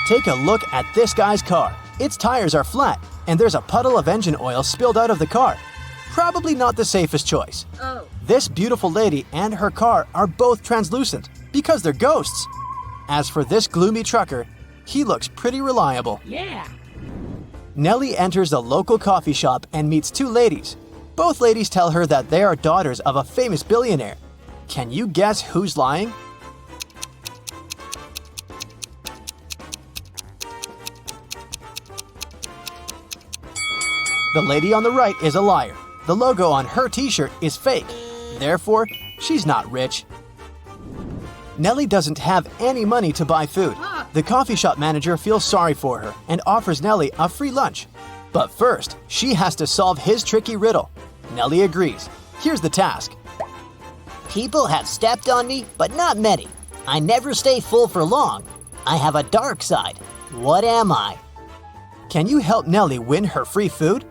Take a look at this guy's car. Its tires are flat, and there's a puddle of engine oil spilled out of the car. Probably not the safest choice. This beautiful lady and her car are both translucent because they're ghosts. As for this gloomy trucker, he looks pretty reliable. Yeah. Nellie enters a local coffee shop and meets 2 ladies. Both ladies tell her that they are daughters of a famous billionaire. Can you guess who's lying? The lady on the right is a liar. The logo on her t-shirt is fake. Therefore, she's not rich. Nellie doesn't have any money to buy food. The coffee shop manager feels sorry for her and offers Nellie a free lunch. But first, she has to solve his tricky riddle. Nellie agrees. Here's the task. People have stepped on me, but not many. I never stay full for long. I have a dark side. What am I? Can you help Nellie win her free food?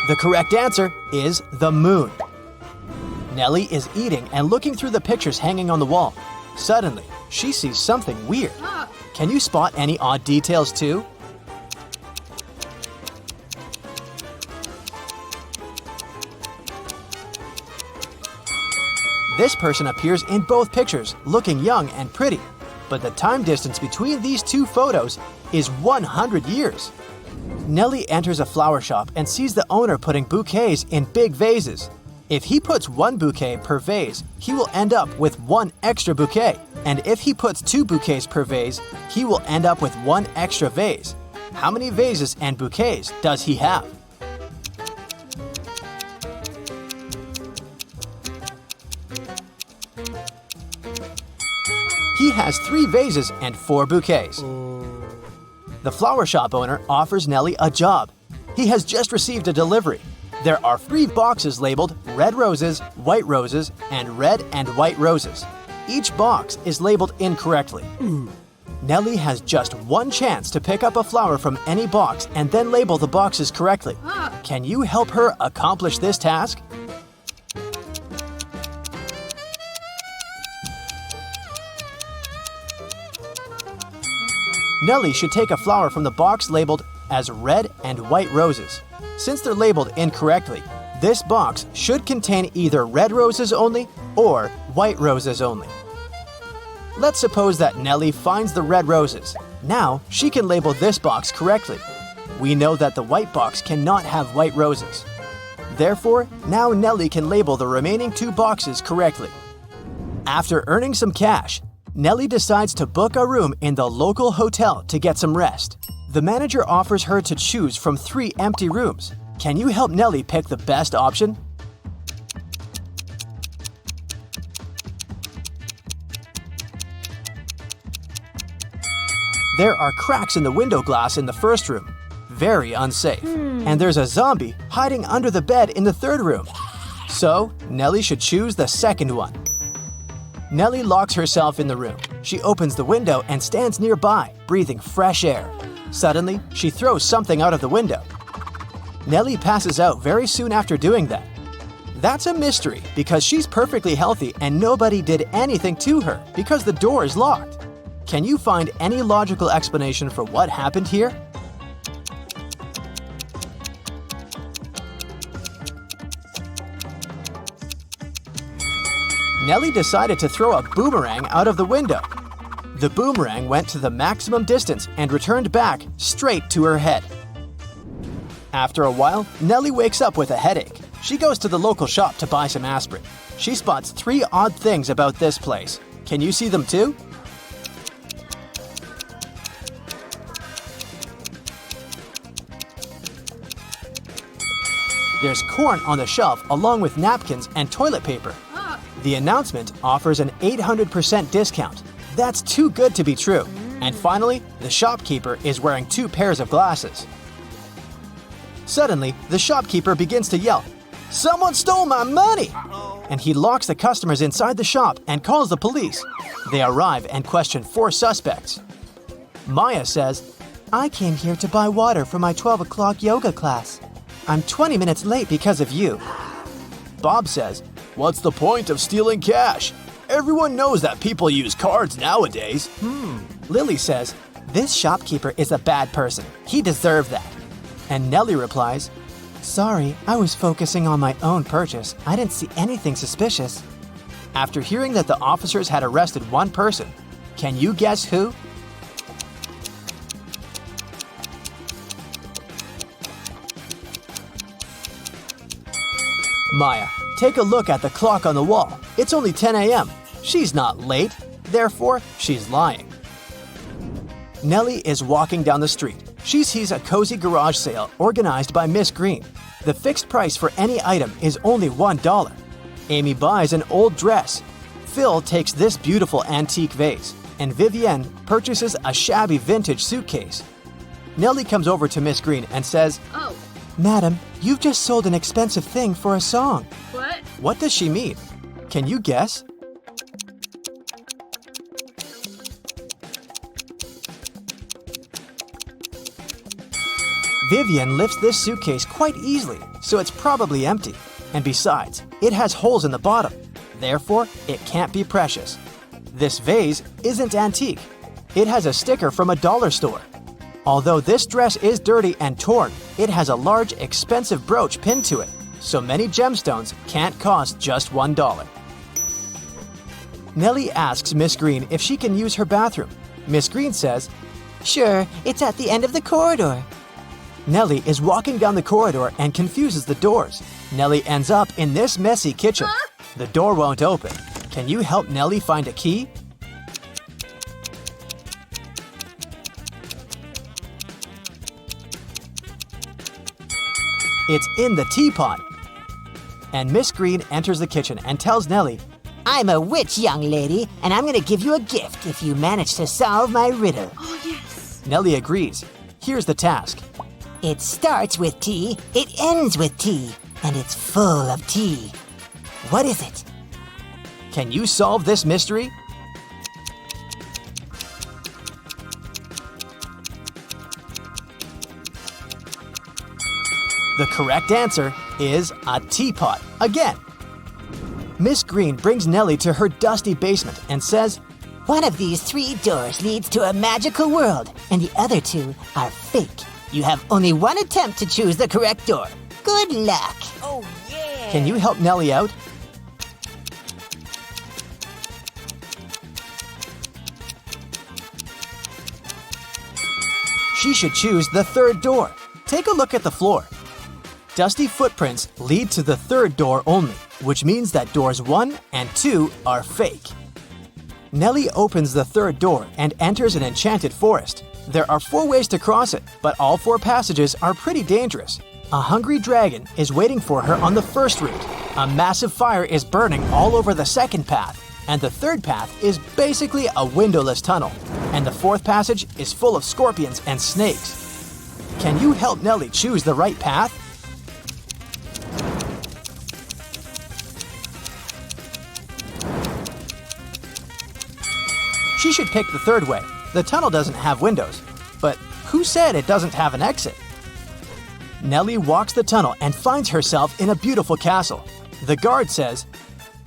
The correct answer is the moon. Nellie is eating and looking through the pictures hanging on the wall. Suddenly, she sees something weird. Can you spot any odd details too? This person appears in both pictures, looking young and pretty. But the time distance between these 2 photos is 100 years. Nellie enters a flower shop and sees the owner putting bouquets in big vases. If he puts 1 bouquet per vase, he will end up with 1 extra bouquet. And if he puts 2 bouquets per vase, he will end up with 1 extra vase. How many vases and bouquets does he have? He has 3 vases and 4 bouquets. The flower shop owner offers Nellie a job. He has just received a delivery. There are 3 boxes labeled red roses, white roses, and red and white roses. Each box is labeled incorrectly. Nellie has just 1 chance to pick up a flower from any box and then label the boxes correctly. Can you help her accomplish this task? Nellie should take a flower from the box labeled as red and white roses. Since they're labeled incorrectly, this box should contain either red roses only or white roses only. Let's suppose that Nellie finds the red roses. Now she can label this box correctly. We know that the white box cannot have white roses. Therefore, now Nellie can label the remaining 2 boxes correctly. After earning some cash, Nellie decides to book a room in the local hotel to get some rest. The manager offers her to choose from 3 empty rooms. Can you help Nellie pick the best option? There are cracks in the window glass in the first room. Very unsafe. And there's a zombie hiding under the bed in the 3rd room. So, Nellie should choose the second one. Nellie locks herself in the room. She opens the window and stands nearby, breathing fresh air. Suddenly, she throws something out of the window. Nellie passes out very soon after doing that. That's a mystery because she's perfectly healthy and nobody did anything to her because the door is locked. Can you find any logical explanation for what happened here? Nellie decided to throw a boomerang out of the window. The boomerang went to the maximum distance and returned back straight to her head. After a while, Nellie wakes up with a headache. She goes to the local shop to buy some aspirin. She spots 3 odd things about this place. Can you see them too? There's corn on the shelf along with napkins and toilet paper. The announcement offers an 800% discount. That's too good to be true. And finally, the shopkeeper is wearing 2 pairs of glasses. Suddenly, the shopkeeper begins to yell, "Someone stole my money!" And he locks the customers inside the shop and calls the police. They arrive and question 4 suspects. Maya says, "I came here to buy water for my 12 o'clock yoga class. I'm 20 minutes late because of you." Bob says, "What's the point of stealing cash? Everyone knows that people use cards nowadays." Lily says, "This shopkeeper is a bad person. He deserved that." And Nellie replies, "Sorry, I was focusing on my own purchase. I didn't see anything suspicious." After hearing that the officers had arrested 1 person, can you guess who? Maya, take a look at the clock on the wall. It's only 10 a.m. She's not late, therefore she's lying. Nellie is walking down the street. She sees a cozy garage sale organized by Miss Green. The fixed price for any item is only $1. Amy buys an old dress. Phil takes this beautiful antique vase, and Vivienne purchases a shabby vintage suitcase. Nellie comes over to Miss Green and says, Oh, "Madam, you've just sold an expensive thing for a song." what? What does she mean? Can you guess? Vivian lifts this suitcase quite easily, so it's probably empty. And besides, it has holes in the bottom. Therefore, it can't be precious. This vase isn't antique. It has a sticker from a dollar store. Although this dress is dirty and torn, it has a large, expensive brooch pinned to it, so many gemstones can't cost just $1. Nellie asks Miss Green if she can use her bathroom. Miss Green says, Sure, it's at the end of the corridor. Nellie is walking down the corridor and confuses the doors. Nellie ends up in this messy kitchen. The door won't open. Can you help Nellie find a key? It's in the teapot. And Miss Green enters the kitchen and tells Nellie, I'm a witch, young lady, and I'm gonna give you a gift if you manage to solve my riddle. Oh, yes. Nellie agrees. Here's the task. It starts with T, it ends with T, and it's full of tea. What is it? Can you solve this mystery? The correct answer is a teapot again. Miss Green brings Nellie to her dusty basement and says, One of these 3 doors leads to a magical world, and the other 2 are fake. You have only 1 attempt to choose the correct door. Good luck. Oh, yeah. Can you help Nellie out? She should choose the 3rd door. Take a look at the floor. Dusty footprints lead to the 3rd door only, which means that doors 1 and 2 are fake. Nellie opens the 3rd door and enters an enchanted forest. There are 4 ways to cross it, but all 4 passages are pretty dangerous. A hungry dragon is waiting for her on the first route. A massive fire is burning all over the 2nd path. And the 3rd path is basically a windowless tunnel. And the 4th passage is full of scorpions and snakes. Can you help Nellie choose the right path? She should pick the third way. The tunnel doesn't have windows. But who said it doesn't have an exit? Nellie walks the tunnel and finds herself in a beautiful castle. The guard says,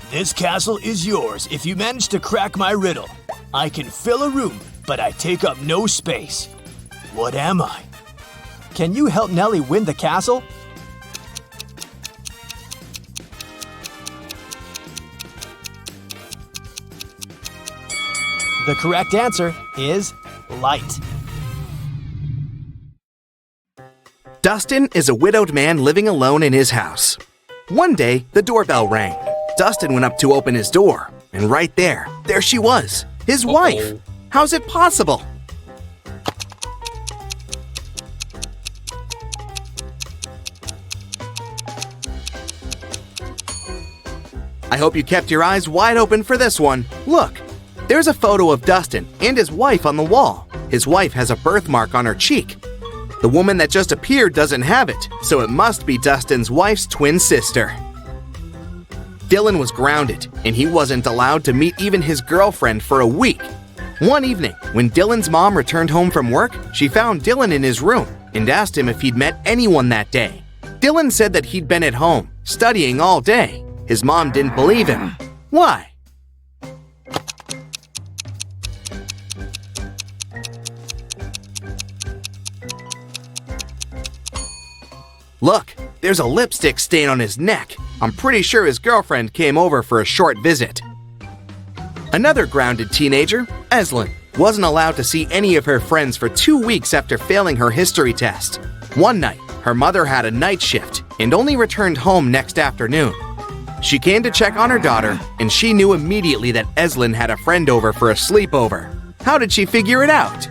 "This castle is yours if you manage to crack my riddle. I can fill a room, but I take up no space. What am I?" Can you help Nellie win the castle? The correct answer is light. Dustin is a widowed man living alone in his house. One day, the doorbell rang. Dustin went up to open his door, and right there she was, his wife. How's it possible? I hope you kept your eyes wide open for this one. Look, there's a photo of Dustin and his wife on the wall. His wife has a birthmark on her cheek. The woman that just appeared doesn't have it, so it must be Dustin's wife's twin sister. Dylan was grounded, and he wasn't allowed to meet even his girlfriend for a week. One evening, when Dylan's mom returned home from work, she found Dylan in his room and asked him if he'd met anyone that day. Dylan said that he'd been at home, studying all day. His mom didn't believe him. Why? Look, there's a lipstick stain on his neck. I'm pretty sure his girlfriend came over for a short visit. Another grounded teenager, Eslyn, wasn't allowed to see any of her friends for 2 weeks after failing her history test. One night, her mother had a night shift and only returned home next afternoon. She came to check on her daughter, and she knew immediately that Eslyn had a friend over for a sleepover. How did she figure it out?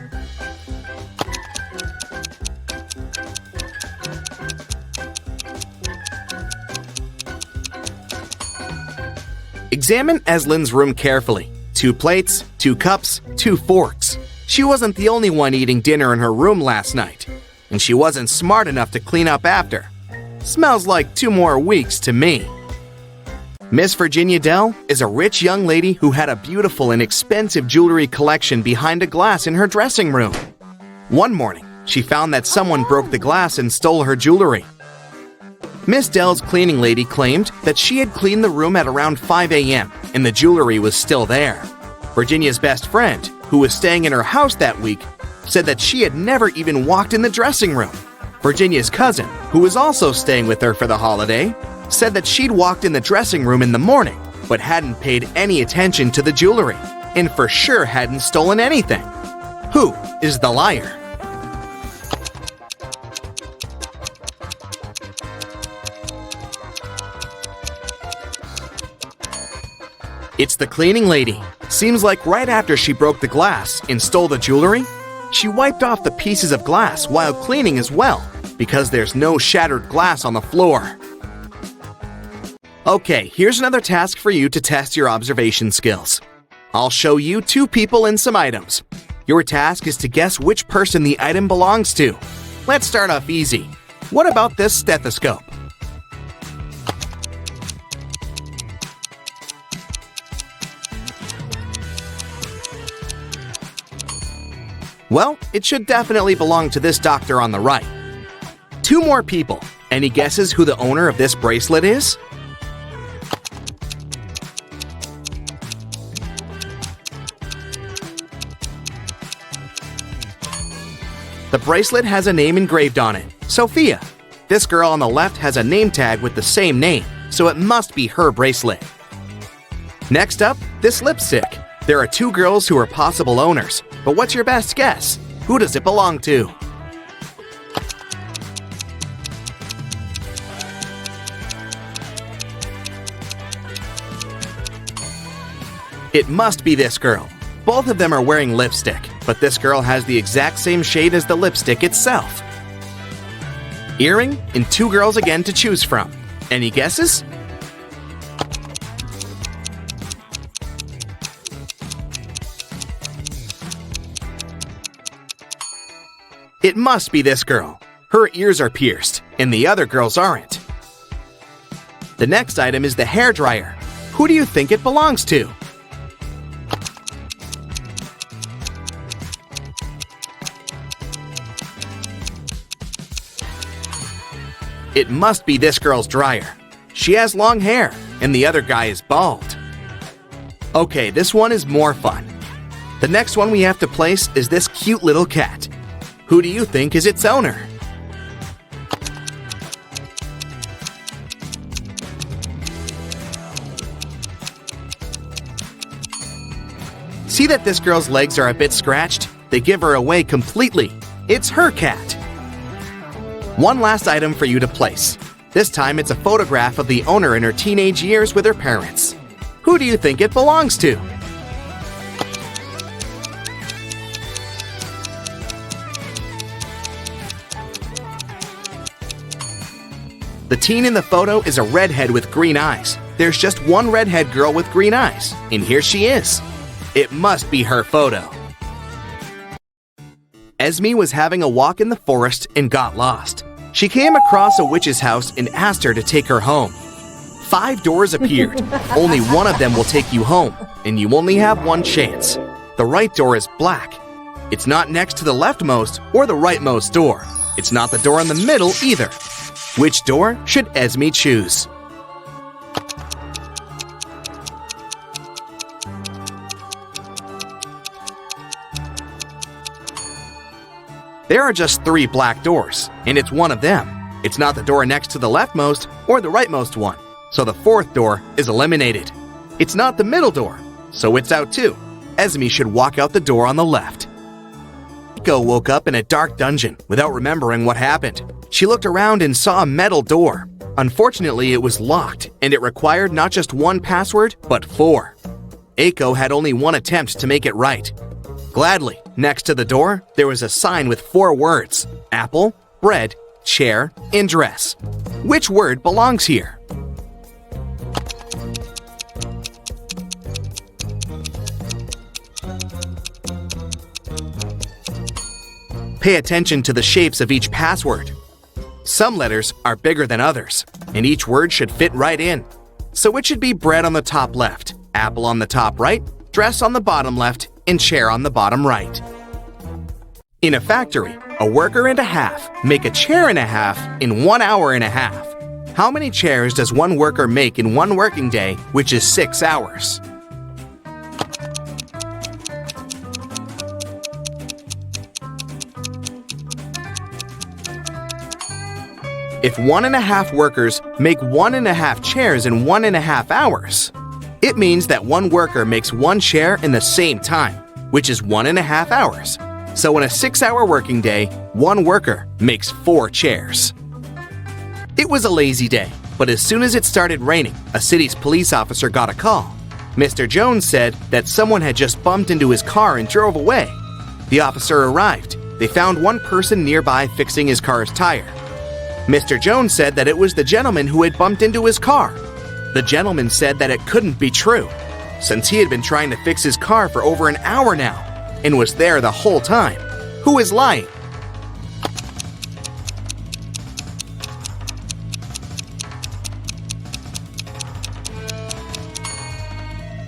Examine Eslyn's room carefully. 2 plates, 2 cups, 2 forks. She wasn't the only one eating dinner in her room last night, and she wasn't smart enough to clean up after. Smells like 2 more weeks to me. Miss Virginia Dell is a rich young lady who had a beautiful and expensive jewelry collection behind a glass in her dressing room. One morning, she found that someone broke the glass and stole her jewelry. Miss Dell's cleaning lady claimed that she had cleaned the room at around 5 a.m. and the jewelry was still there. Virginia's best friend, who was staying in her house that week, said that she had never even walked in the dressing room. Virginia's cousin, who was also staying with her for the holiday, said that she'd walked in the dressing room in the morning, but hadn't paid any attention to the jewelry, and for sure hadn't stolen anything. Who is the liar? It's the cleaning lady. Seems like right after she broke the glass and stole the jewelry, she wiped off the pieces of glass while cleaning as well, because there's no shattered glass on the floor. Okay, here's another task for you to test your observation skills. I'll show you 2 people and some items. Your task is to guess which person the item belongs to. Let's start off easy. What about this stethoscope? Well, it should definitely belong to this doctor on the right. 2 more people. Any guesses who the owner of this bracelet is? The bracelet has a name engraved on it, Sophia. This girl on the left has a name tag with the same name, so it must be her bracelet. Next up, this lipstick. There are 2 girls who are possible owners, but what's your best guess? Who does it belong to? It must be this girl. Both of them are wearing lipstick, but this girl has the exact same shade as the lipstick itself. Earring and 2 girls again to choose from. Any guesses? It must be this girl. Her ears are pierced, and the other girls aren't. The next item is the hairdryer. Who do you think it belongs to? It must be this girl's dryer. She has long hair, and the other guy is bald. Okay, this one is more fun. The next one we have to place is this cute little cat. Who do you think is its owner? See that this girl's legs are a bit scratched? They give her away completely. It's her cat. One last item for you to place. This time it's a photograph of the owner in her teenage years with her parents. Who do you think it belongs to? The teen in the photo is a redhead with green eyes. There's just one redhead girl with green eyes, and here she is. It must be her photo. Esme was having a walk in the forest and got lost. She came across a witch's house and asked her to take her home. 5 doors appeared. Only one of them will take you home, and you only have one chance. The right door is black. It's not next to the leftmost or the rightmost door. It's not the door in the middle either. Which door should Esme choose? There are just 3 black doors, and it's one of them. It's not the door next to the leftmost or the rightmost one, so the 4th door is eliminated. It's not the middle door, so it's out too. Esme should walk out the door on the left. Eiko woke up in a dark dungeon without remembering what happened. She looked around and saw a metal door. Unfortunately, it was locked, and it required not just 1 password, but 4. Eiko had only 1 attempt to make it right. Gladly, next to the door, there was a sign with 4 words: apple, bread, chair, and dress. Which word belongs here? Pay attention to the shapes of each password. Some letters are bigger than others, and each word should fit right in. So it should be bread on the top left, apple on the top right, dress on the bottom left, and chair on the bottom right. In a factory, a worker and a half make a chair and a half in 1 hour and a half. How many chairs does one worker make in 1 working day, which is 6 hours? If 1.5 workers make 1.5 chairs in 1.5 hours, it means that one worker makes 1 chair in the same time, which is 1.5 hours. So in a 6-hour working day, one worker makes 4 chairs. It was a lazy day, but as soon as it started raining, a city's police officer got a call. Mr. Jones said that someone had just bumped into his car and drove away. The officer arrived. They found one person nearby fixing his car's tire. Mr. Jones said that it was the gentleman who had bumped into his car. The gentleman said that it couldn't be true, since he had been trying to fix his car for over an hour now and was there the whole time. Who is lying?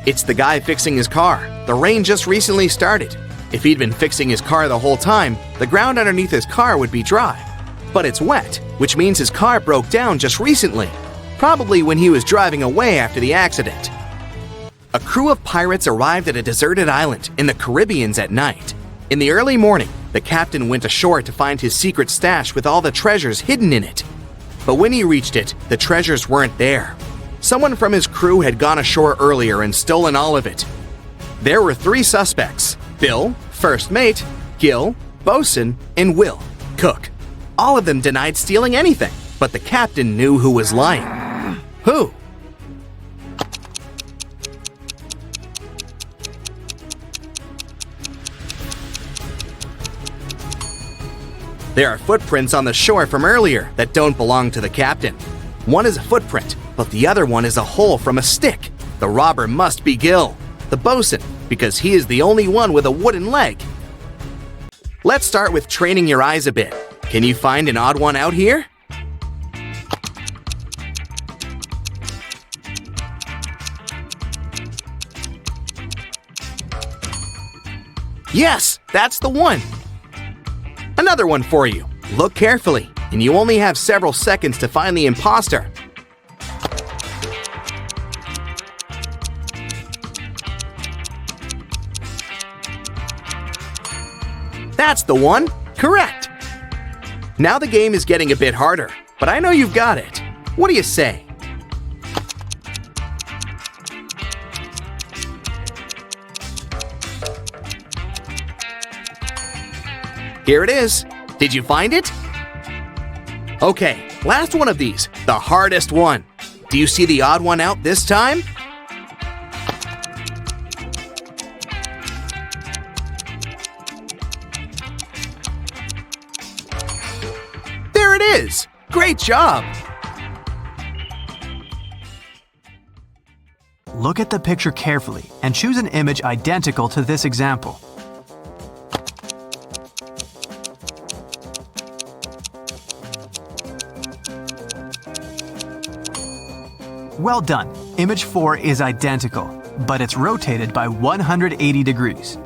It's the guy fixing his car. The rain just recently started. If he'd been fixing his car the whole time, the ground underneath his car would be dry. But it's wet, which means his car broke down just recently, probably when he was driving away after the accident. A crew of pirates arrived at a deserted island in the Caribbean at night. In the early morning, the captain went ashore to find his secret stash with all the treasures hidden in it. But when he reached it, the treasures weren't there. Someone from his crew had gone ashore earlier and stolen all of it. There were 3 suspects: Bill, first mate, Gil, bosun, and Will, cook. All of them denied stealing anything, but the captain knew who was lying. Who? There are footprints on the shore from earlier that don't belong to the captain. One is a footprint, but the other one is a hole from a stick. The robber must be Gil, the bosun, because he is the only one with a wooden leg. Let's start with training your eyes a bit. Can you find an odd one out here? Yes, that's the one. Another one for you. Look carefully. and you only have several seconds to find the imposter. That's the one! Correct! Now the game is getting a bit harder, but I know you've got it. What do you say? Here it is. Did you find it? Okay, last one of these, the hardest one. Do you see the odd one out this time? There it is! Great job! Look at the picture carefully and choose an image identical to this example. Well done. Image 4 is identical, but it's rotated by 180 degrees.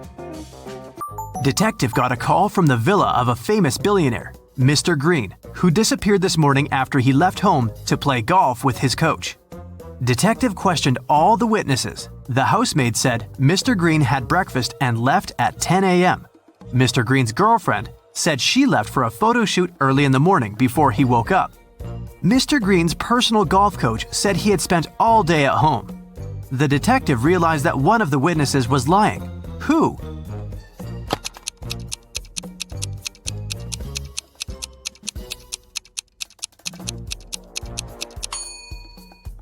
Detective got a call from the villa of a famous billionaire, Mr. Green, who disappeared this morning after he left home to play golf with his coach. Detective questioned all the witnesses. The housemaid said Mr. Green had breakfast and left at 10 a.m. Mr. Green's girlfriend said she left for a photo shoot early in the morning before he woke up. Mr. Green's personal golf coach said he had spent all day at home. The detective realized that one of the witnesses was lying. Who?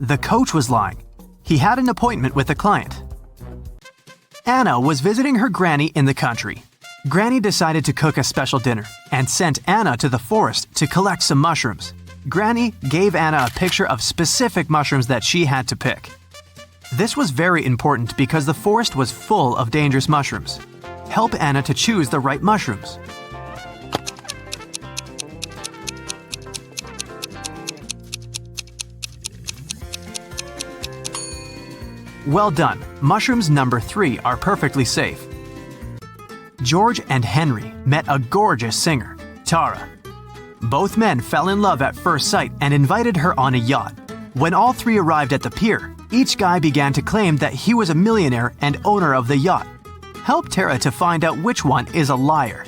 The coach was lying. He had an appointment with a client. Anna was visiting her granny in the country. Granny decided to cook a special dinner and sent Anna to the forest to collect some mushrooms. Granny gave Anna a picture of specific mushrooms that she had to pick. This was very important because the forest was full of dangerous mushrooms. Help Anna to choose the right mushrooms. Well done. Mushrooms number 3 are perfectly safe. George and Henry met a gorgeous singer, Tara. Both men fell in love at first sight and invited her on a yacht. When all three arrived at the pier, each guy began to claim that he was a millionaire and owner of the yacht. Help Tara to find out which one is a liar.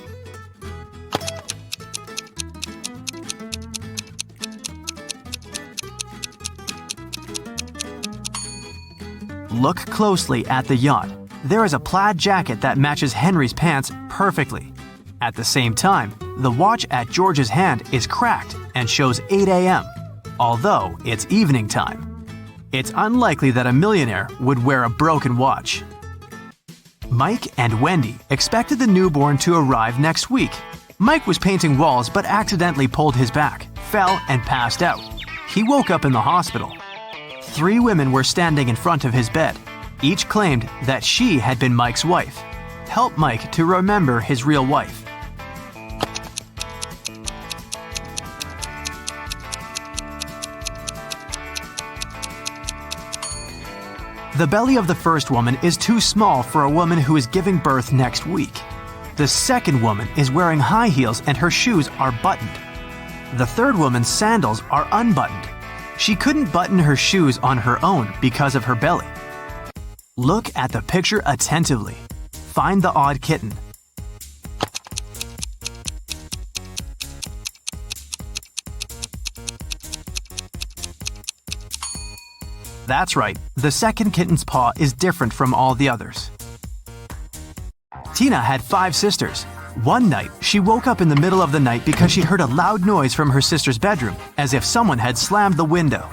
Look closely at the yacht. There is a plaid jacket that matches Henry's pants perfectly. At the same time, the watch at George's hand is cracked and shows 8 a.m., although it's evening time. It's unlikely that a millionaire would wear a broken watch. Mike and Wendy expected the newborn to arrive next week. Mike was painting walls but accidentally pulled his back, fell, and passed out. He woke up in the hospital. 3 women were standing in front of his bed. Each claimed that she had been Mike's wife. Help Mike to remember his real wife. The belly of the first woman is too small for a woman who is giving birth next week. The second woman is wearing high heels and her shoes are buttoned. The third woman's sandals are unbuttoned. She couldn't button her shoes on her own because of her belly. Look at the picture attentively. Find the odd kitten. That's right, the second kitten's paw is different from all the others. Tina had 5 sisters. One night, she woke up in the middle of the night because she heard a loud noise from her sister's bedroom, as if someone had slammed the window.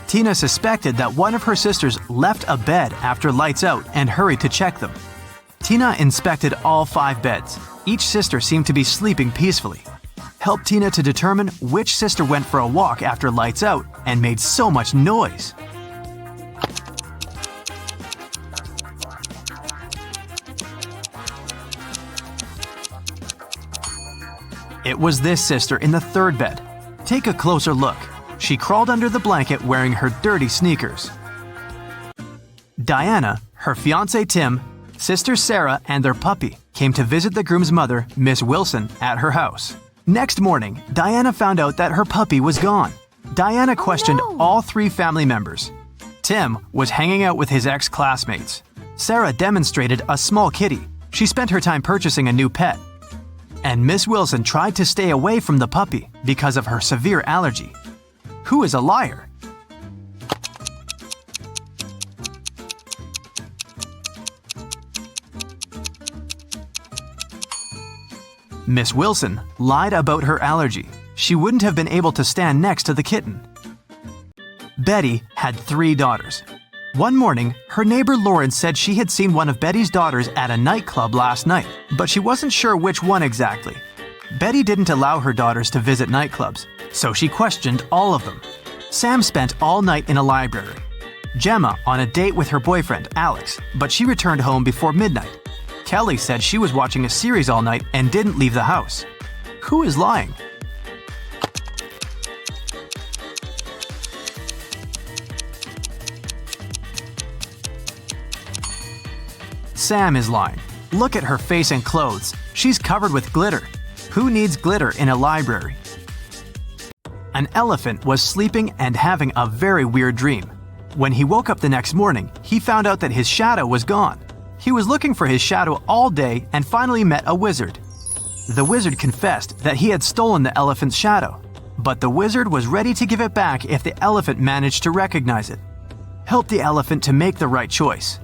Tina suspected that one of her sisters left a bed after lights out and hurried to check them. Tina inspected all 5 beds. Each sister seemed to be sleeping peacefully. Help Tina to determine which sister went for a walk after lights out and made so much noise. It was this sister in the third bed. Take a closer look. She crawled under the blanket wearing her dirty sneakers. Diana, her fiancé Tim, sister Sarah, and their puppy came to visit the groom's mother, Miss Wilson, at her house. Next morning, Diana found out that her puppy was gone. Diana questioned all 3 family members. Tim was hanging out with his ex-classmates. Sarah demonstrated a small kitty. She spent her time purchasing a new pet. And Miss Wilson tried to stay away from the puppy because of her severe allergy. Who is a liar? Miss Wilson lied about her allergy. She wouldn't have been able to stand next to the kitten. Betty had 3 daughters. One morning, her neighbor Lauren said she had seen one of Betty's daughters at a nightclub last night, but she wasn't sure which one exactly. Betty didn't allow her daughters to visit nightclubs, so she questioned all of them. Sam spent all night in a library. Gemma on a date with her boyfriend, Alex, but she returned home before midnight. Kelly said she was watching a series all night and didn't leave the house. Who is lying? Sam is lying. Look at her face and clothes. She's covered with glitter. Who needs glitter in a library? An elephant was sleeping and having a very weird dream. When he woke up the next morning, he found out that his shadow was gone. He was looking for his shadow all day and finally met a wizard. The wizard confessed that he had stolen the elephant's shadow, but the wizard was ready to give it back if the elephant managed to recognize it. Help the elephant to make the right choice.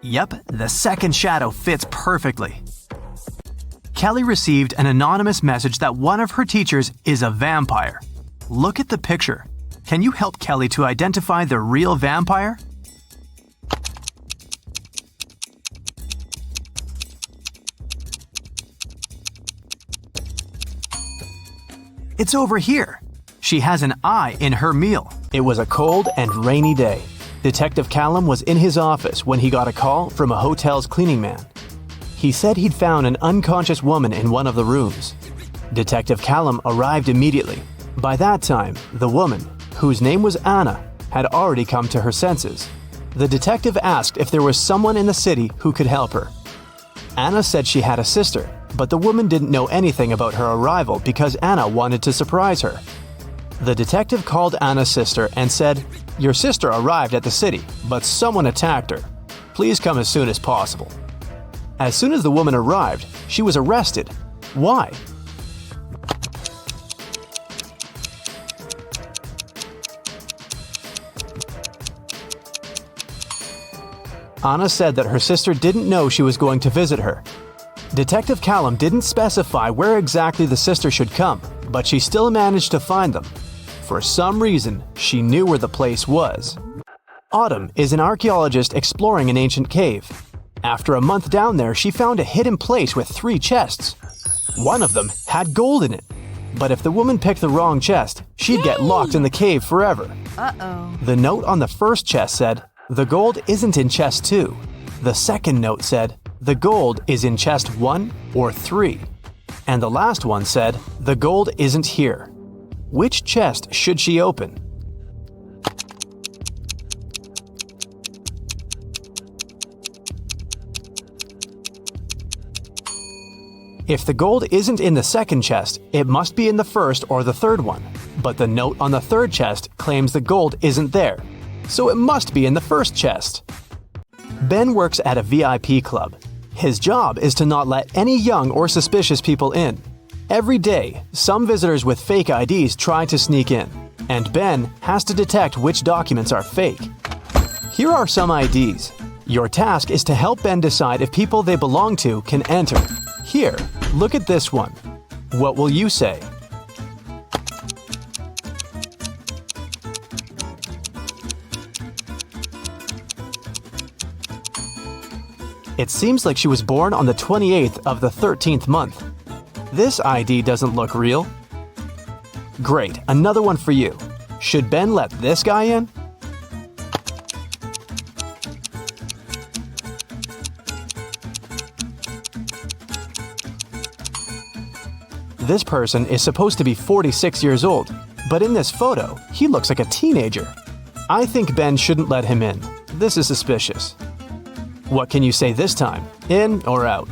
Yep, the second shadow fits perfectly. Kelly received an anonymous message that one of her teachers is a vampire. Look at the picture. Can you help Kelly to identify the real vampire? It's over here. She has an eye in her meal. It was a cold and rainy day. Detective Callum was in his office when he got a call from a hotel's cleaning man. He said he'd found an unconscious woman in one of the rooms. Detective Callum arrived immediately. By that time, the woman, whose name was Anna, had already come to her senses. The detective asked if there was someone in the city who could help her. Anna said she had a sister, but the woman didn't know anything about her arrival because Anna wanted to surprise her. The detective called Anna's sister and said, "Your sister arrived at the city, but someone attacked her. Please come as soon as possible." As soon as the woman arrived, she was arrested. Why? Anna said that her sister didn't know she was going to visit her. Detective Callum didn't specify where exactly the sister should come, but she still managed to find them. For some reason, she knew where the place was. Autumn is an archaeologist exploring an ancient cave. After a month down there, she found a hidden place with 3 chests. One of them had gold in it. But if the woman picked the wrong chest, she'd get locked in the cave forever. The note on the first chest said, "The gold isn't in chest 2." The second note said, "The gold is in chest 1 or 3." And the last one said, "The gold isn't here." Which chest should she open? If the gold isn't in the second chest, it must be in the first or the third one. But the note on the third chest claims the gold isn't there, so it must be in the first chest. Ben works at a VIP club. His job is to not let any young or suspicious people in. Every day, some visitors with fake IDs try to sneak in, and Ben has to detect which documents are fake. Here are some IDs. Your task is to help Ben decide if people they belong to can enter. Here, look at this one. What will you say? It seems like she was born on the 28th of the 13th month. This ID doesn't look real. Great, another one for you. Should Ben let this guy in? This person is supposed to be 46 years old, but in this photo, he looks like a teenager. I think Ben shouldn't let him in. This is suspicious. What can you say this time? In or out?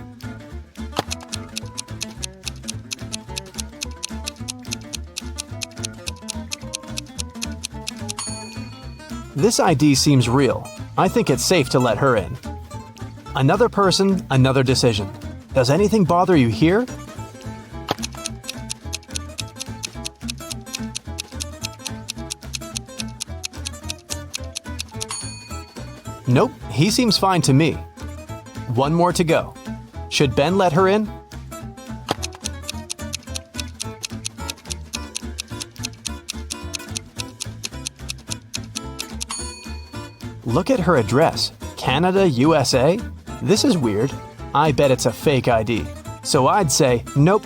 This ID seems real. I think it's safe to let her in. Another person, another decision. Does anything bother you here? Nope, he seems fine to me. One more to go. Should Ben let her in? Look at her address. Canada, USA? This is weird. I bet it's a fake ID. So I'd say, nope.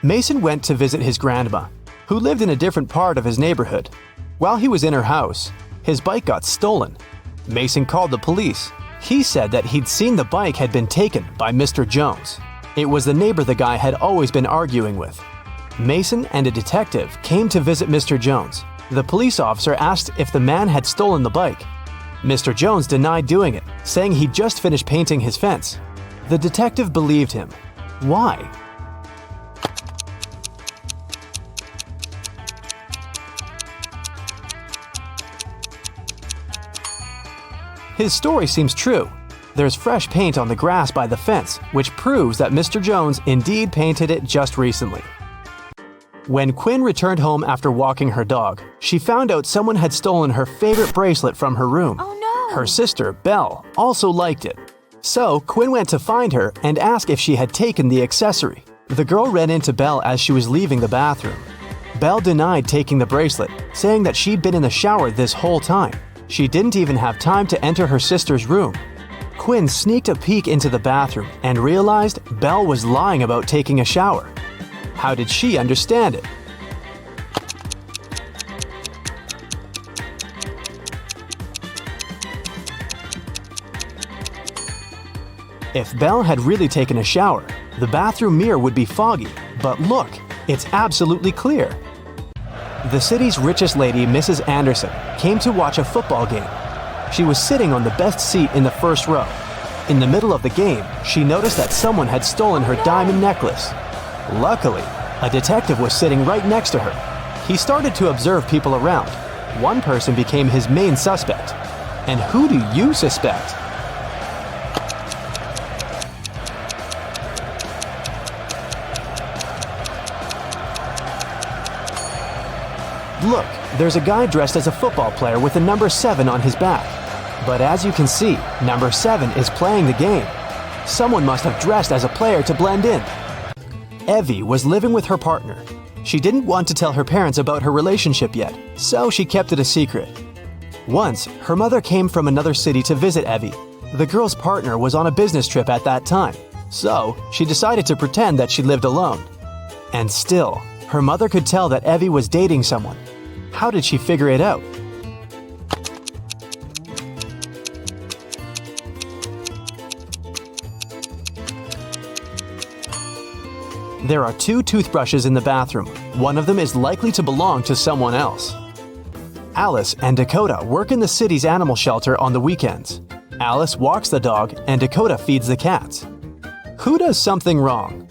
Mason went to visit his grandma, who lived in a different part of his neighborhood. While he was in her house, his bike got stolen. Mason called the police. He said that he'd seen the bike had been taken by Mr. Jones. It was the neighbor the guy had always been arguing with. Mason and a detective came to visit Mr. Jones. The police officer asked if the man had stolen the bike. Mr. Jones denied doing it, saying he'd just finished painting his fence. The detective believed him. Why? His story seems true. There's fresh paint on the grass by the fence, which proves that Mr. Jones indeed painted it just recently. When Quinn returned home after walking her dog, she found out someone had stolen her favorite bracelet from her room. Oh no! Her sister, Belle, also liked it. So Quinn went to find her and asked if she had taken the accessory. The girl ran into Belle as she was leaving the bathroom. Belle denied taking the bracelet, saying that she'd been in the shower this whole time. She didn't even have time to enter her sister's room. Quinn sneaked a peek into the bathroom and realized Belle was lying about taking a shower. How did she understand it? If Belle had really taken a shower, the bathroom mirror would be foggy, but look, it's absolutely clear. The city's richest lady, Mrs. Anderson, came to watch a football game. She was sitting on the best seat in the first row. In the middle of the game, she noticed that someone had stolen her diamond necklace. Luckily, a detective was sitting right next to her. He started to observe people around. One person became his main suspect. And who do you suspect? Look, there's a guy dressed as a football player with a number 7 on his back. But as you can see, number 7 is playing the game. Someone must have dressed as a player to blend in. Evie was living with her partner. She didn't want to tell her parents about her relationship yet, so she kept it a secret. Once, her mother came from another city to visit Evie. The girl's partner was on a business trip at that time, so she decided to pretend that she lived alone. And still, her mother could tell that Evie was dating someone. How did she figure it out? There are 2 toothbrushes in the bathroom. One of them is likely to belong to someone else. Alice and Dakota work in the city's animal shelter on the weekends. Alice walks the dog and Dakota feeds the cats. Who does something wrong?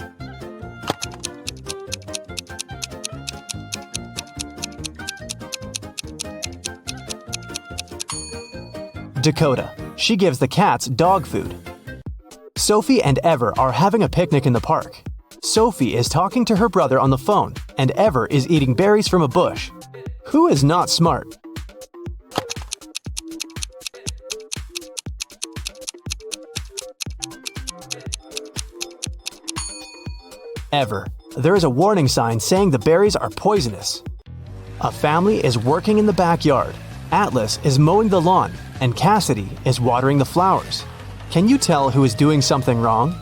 Dakota. She gives the cats dog food. Sophie and Ever are having a picnic in the park. Sophie is talking to her brother on the phone, and Ever is eating berries from a bush. Who is not smart? Ever. There is a warning sign saying the berries are poisonous. A family is working in the backyard. Atlas is mowing the lawn, and Cassidy is watering the flowers. Can you tell who is doing something wrong?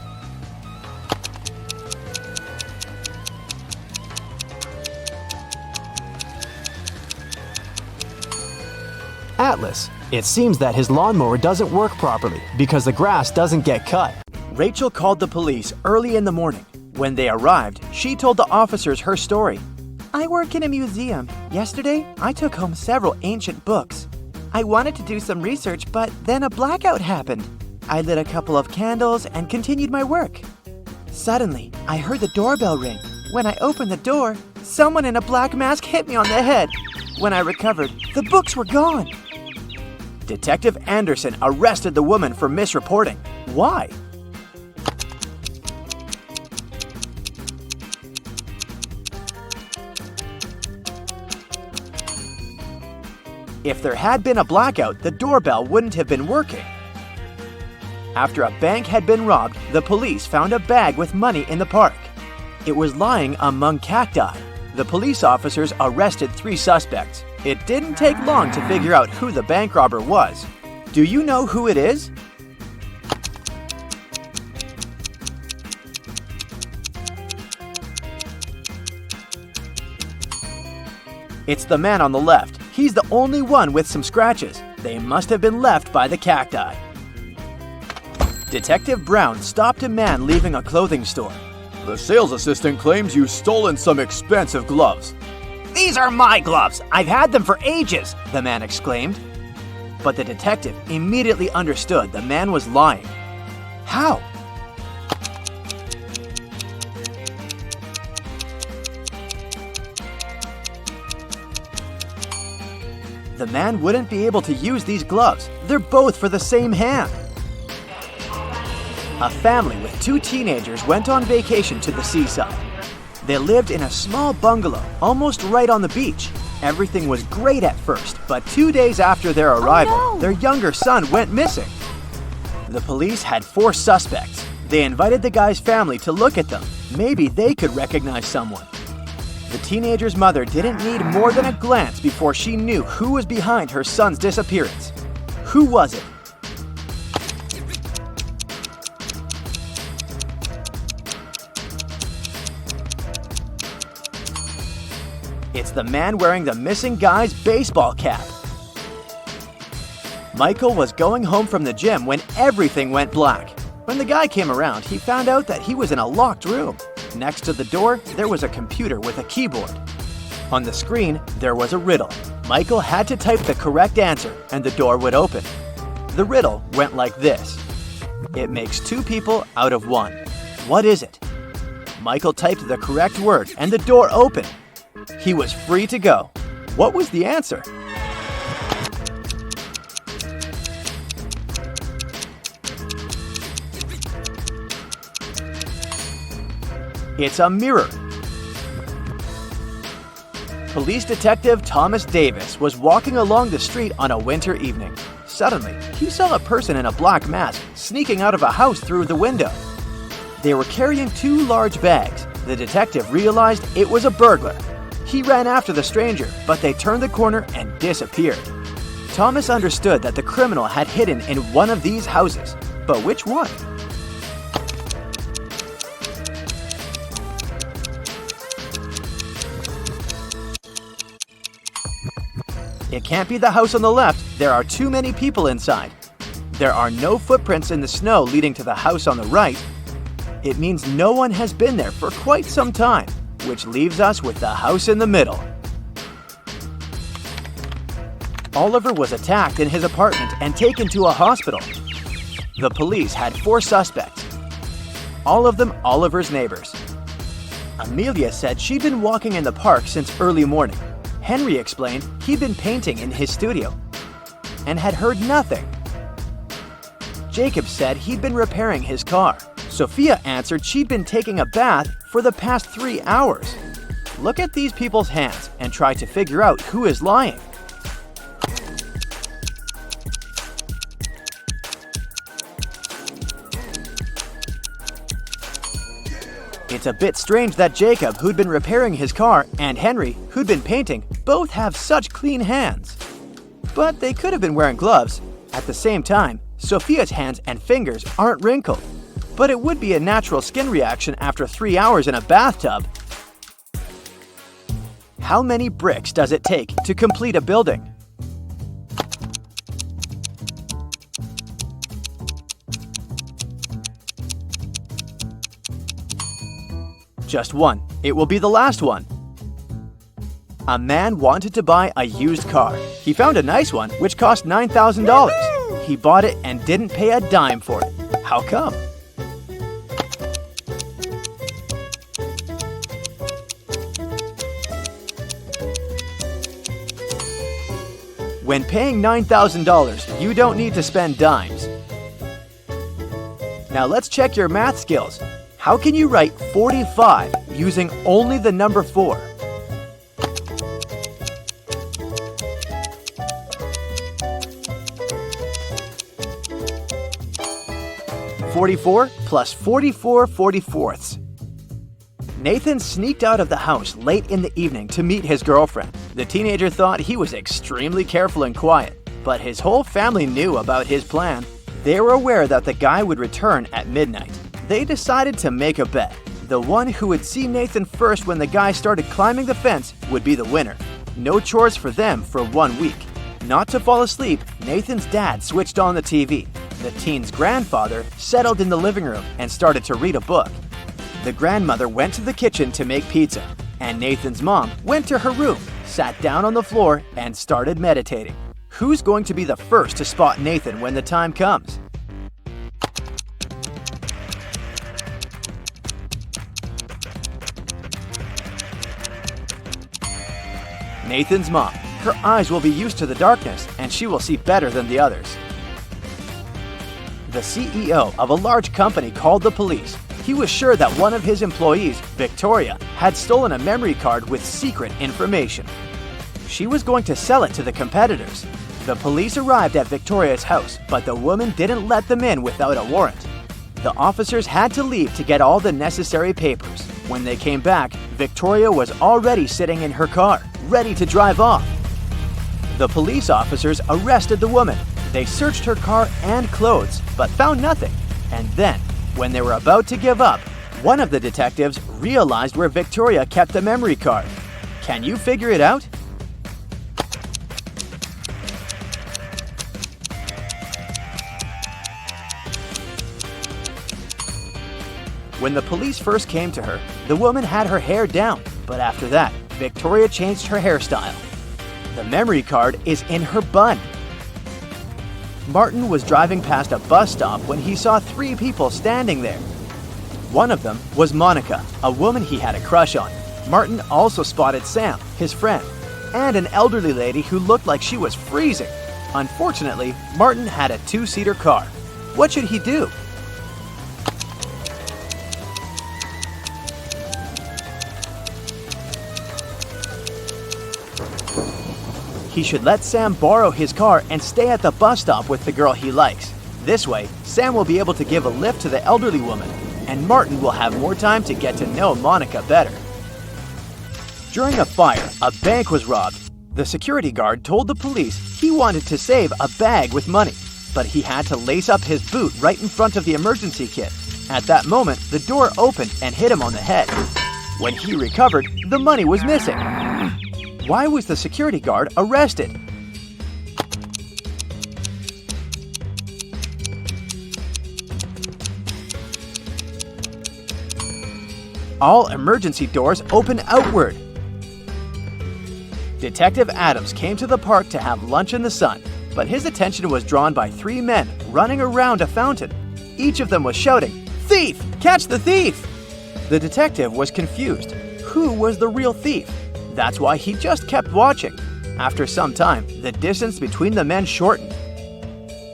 Atlas. It seems that his lawnmower doesn't work properly because the grass doesn't get cut. Rachel called the police early in the morning. When they arrived, she told the officers her story. I work in a museum. Yesterday, I took home several ancient books. I wanted to do some research, but then a blackout happened. I lit a couple of candles and continued my work. Suddenly, I heard the doorbell ring. When I opened the door, someone in a black mask hit me on the head. When I recovered, the books were gone. Detective Anderson arrested the woman for misreporting. Why? If there had been a blackout, the doorbell wouldn't have been working. After a bank had been robbed, the police found a bag with money in the park. It was lying among cacti. The police officers arrested 3 suspects. It didn't take long to figure out who the bank robber was. Do you know who it is? It's the man on the left. He's the only one with some scratches. They must have been left by the cacti. Detective Brown stopped a man leaving a clothing store. The sales assistant claims you've stolen some expensive gloves. These are my gloves! I've had them for ages, the man exclaimed. But the detective immediately understood the man was lying. How? The man wouldn't be able to use these gloves. They're both for the same hand. A family with 2 teenagers went on vacation to the seaside. They lived in a small bungalow, almost right on the beach. Everything was great at first, but 2 days after their arrival, their younger son went missing. The police had 4 suspects. They invited the guy's family to look at them. Maybe they could recognize someone. The teenager's mother didn't need more than a glance before she knew who was behind her son's disappearance. Who was it? It's the man wearing the missing guy's baseball cap. Michael was going home from the gym when everything went black. When the guy came around, he found out that he was in a locked room. Next to the door, there was a computer with a keyboard. On the screen, there was a riddle. Michael had to type the correct answer, and the door would open. The riddle went like this. It makes 2 people out of 1. What is it? Michael typed the correct word, and the door opened. He was free to go. What was the answer? It's a mirror. Police detective Thomas Davis was walking along the street on a winter evening. Suddenly, he saw a person in a black mask sneaking out of a house through the window. They were carrying 2 large bags. The detective realized it was a burglar. He ran after the stranger, but they turned the corner and disappeared. Thomas understood that the criminal had hidden in one of these houses. But which one? It can't be the house on the left. There are too many people inside. There are no footprints in the snow leading to the house on the right. It means no one has been there for quite some time, which leaves us with the house in the middle. Oliver was attacked in his apartment and taken to a hospital. The police had 4 suspects, all of them Oliver's neighbors. Amelia said she'd been walking in the park since early morning. Henry explained he'd been painting in his studio and had heard nothing. Jacob said he'd been repairing his car. Sophia answered she'd been taking a bath for the past 3 hours. Look at these people's hands and try to figure out who is lying. It's a bit strange that Jacob, who'd been repairing his car, and Henry, who'd been painting, both have such clean hands. But they could have been wearing gloves. At the same time, Sophia's hands and fingers aren't wrinkled. But it would be a natural skin reaction after 3 hours in a bathtub. How many bricks does it take to complete a building? Just 1. It will be the last one. A man wanted to buy a used car. He found a nice one which cost $9,000. He bought it and didn't pay a dime for it. How come? When paying $9,000, you don't need to spend dimes. Now let's check your math skills. How can you write 45 using only the number 4? (44 plus 44 44ths). Nathan sneaked out of the house late in the evening to meet his girlfriend. The teenager thought he was extremely careful and quiet, but his whole family knew about his plan. They were aware that the guy would return at midnight. They decided to make a bet. The one who would see Nathan first when the guy started climbing the fence would be the winner. No chores for them for 1 week. Not to fall asleep, Nathan's dad switched on the TV. The teen's grandfather settled in the living room and started to read a book. The grandmother went to the kitchen to make pizza, and Nathan's mom went to her room, sat down on the floor, and started meditating. Who's going to be the first to spot Nathan when the time comes? Nathan's mom. Her eyes will be used to the darkness, and she will see better than the others. The CEO of a large company called the police. He was sure that one of his employees, Victoria, had stolen a memory card with secret information. She was going to sell it to the competitors. The police arrived at Victoria's house, but the woman didn't let them in without a warrant. The officers had to leave to get all the necessary papers. When they came back, Victoria was already sitting in her car, ready to drive off. The police officers arrested the woman. They searched her car and clothes, but found nothing. And then, when they were about to give up, one of the detectives realized where Victoria kept the memory card. Can you figure it out? When the police first came to her, the woman had her hair down, but after that, Victoria changed her hairstyle. The memory card is in her bun. Martin was driving past a bus stop when he saw 3 people standing there. One of them was Monica, a woman he had a crush on. Martin also spotted Sam, his friend, and an elderly lady who looked like she was freezing. Unfortunately, Martin had a 2-seater car. What should he do? He should let Sam borrow his car and stay at the bus stop with the girl he likes. This way, Sam will be able to give a lift to the elderly woman, and Martin will have more time to get to know Monica better. During a fire, a bank was robbed. The security guard told the police he wanted to save a bag with money, but he had to lace up his boot right in front of the emergency kit. At that moment, the door opened and hit him on the head. When he recovered, the money was missing. Why was the security guard arrested? All emergency doors open outward. Detective Adams came to the park to have lunch in the sun, but his attention was drawn by 3 men running around a fountain. Each of them was shouting, "Thief! Catch the thief!" The detective was confused. Who was the real thief? That's why he just kept watching. After some time, the distance between the men shortened.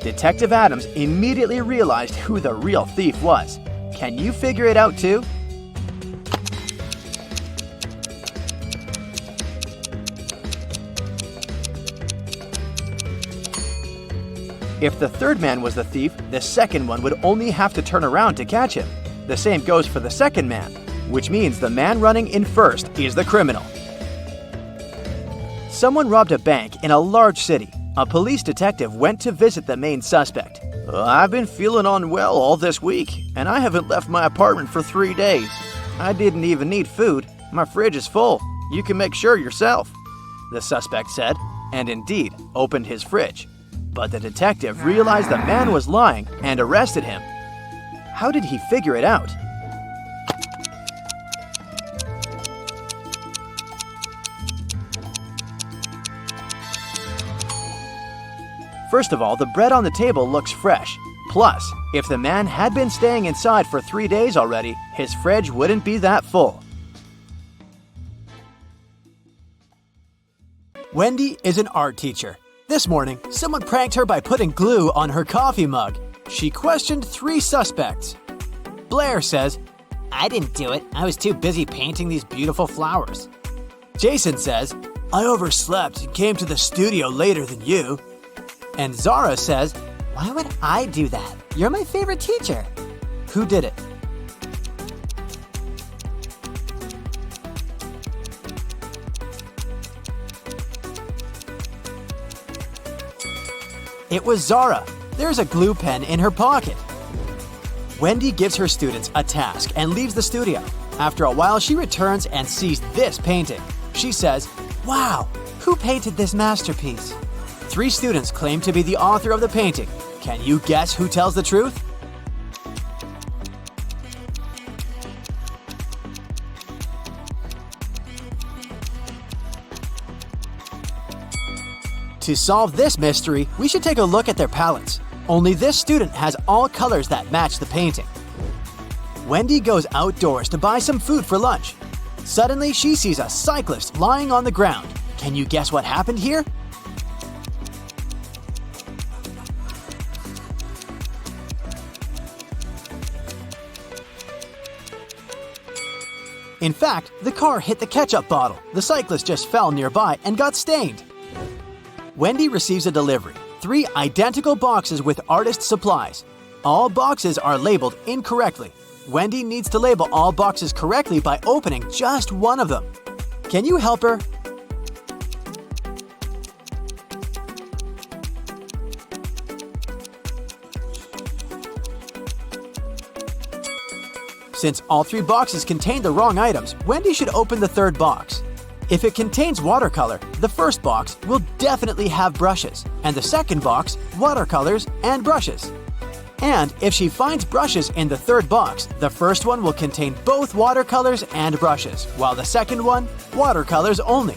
Detective Adams immediately realized who the real thief was. Can you figure it out too? If the third man was the thief, the second one would only have to turn around to catch him. The same goes for the second man, which means the man running in first is the criminal. Someone robbed a bank in a large city. A police detective went to visit the main suspect. "I've been feeling unwell all this week, and I haven't left my apartment for 3 days. I didn't even need food. My fridge is full. You can make sure yourself," the suspect said, and indeed opened his fridge. But the detective realized the man was lying and arrested him. How did he figure it out? First of all, the bread on the table looks fresh. Plus, if the man had been staying inside for 3 days already, his fridge wouldn't be that full. Wendy is an art teacher. This morning, someone pranked her by putting glue on her coffee mug. She questioned 3 suspects. Blair says, I didn't do it. I was too busy painting these beautiful flowers. Jason says, I overslept and came to the studio later than you. And Zara says, Why would I do that? You're my favorite teacher. who did it? It was Zara. There's a glue pen in her pocket. Wendy gives her students a task and leaves the studio. After a while, she returns and sees this painting. She says, Wow, who painted this masterpiece? 3 students claim to be the author of the painting. Can you guess who tells the truth? To solve this mystery, we should take a look at their palettes. Only this student has all colors that match the painting. Wendy goes outdoors to buy some food for lunch. Suddenly, she sees a cyclist lying on the ground. Can you guess what happened here? In fact, the car hit the ketchup bottle. The cyclist just fell nearby and got stained. Wendy receives a delivery. 3 identical boxes with artist supplies. All boxes are labeled incorrectly. Wendy needs to label all boxes correctly by opening just one of them. Can you help her? Since all 3 boxes contain the wrong items, Wendy should open the 3rd box. If it contains watercolor, the first box will definitely have brushes, and the second box, watercolors and brushes. And if she finds brushes in the 3rd box, the first one will contain both watercolors and brushes, while the second one, watercolors only.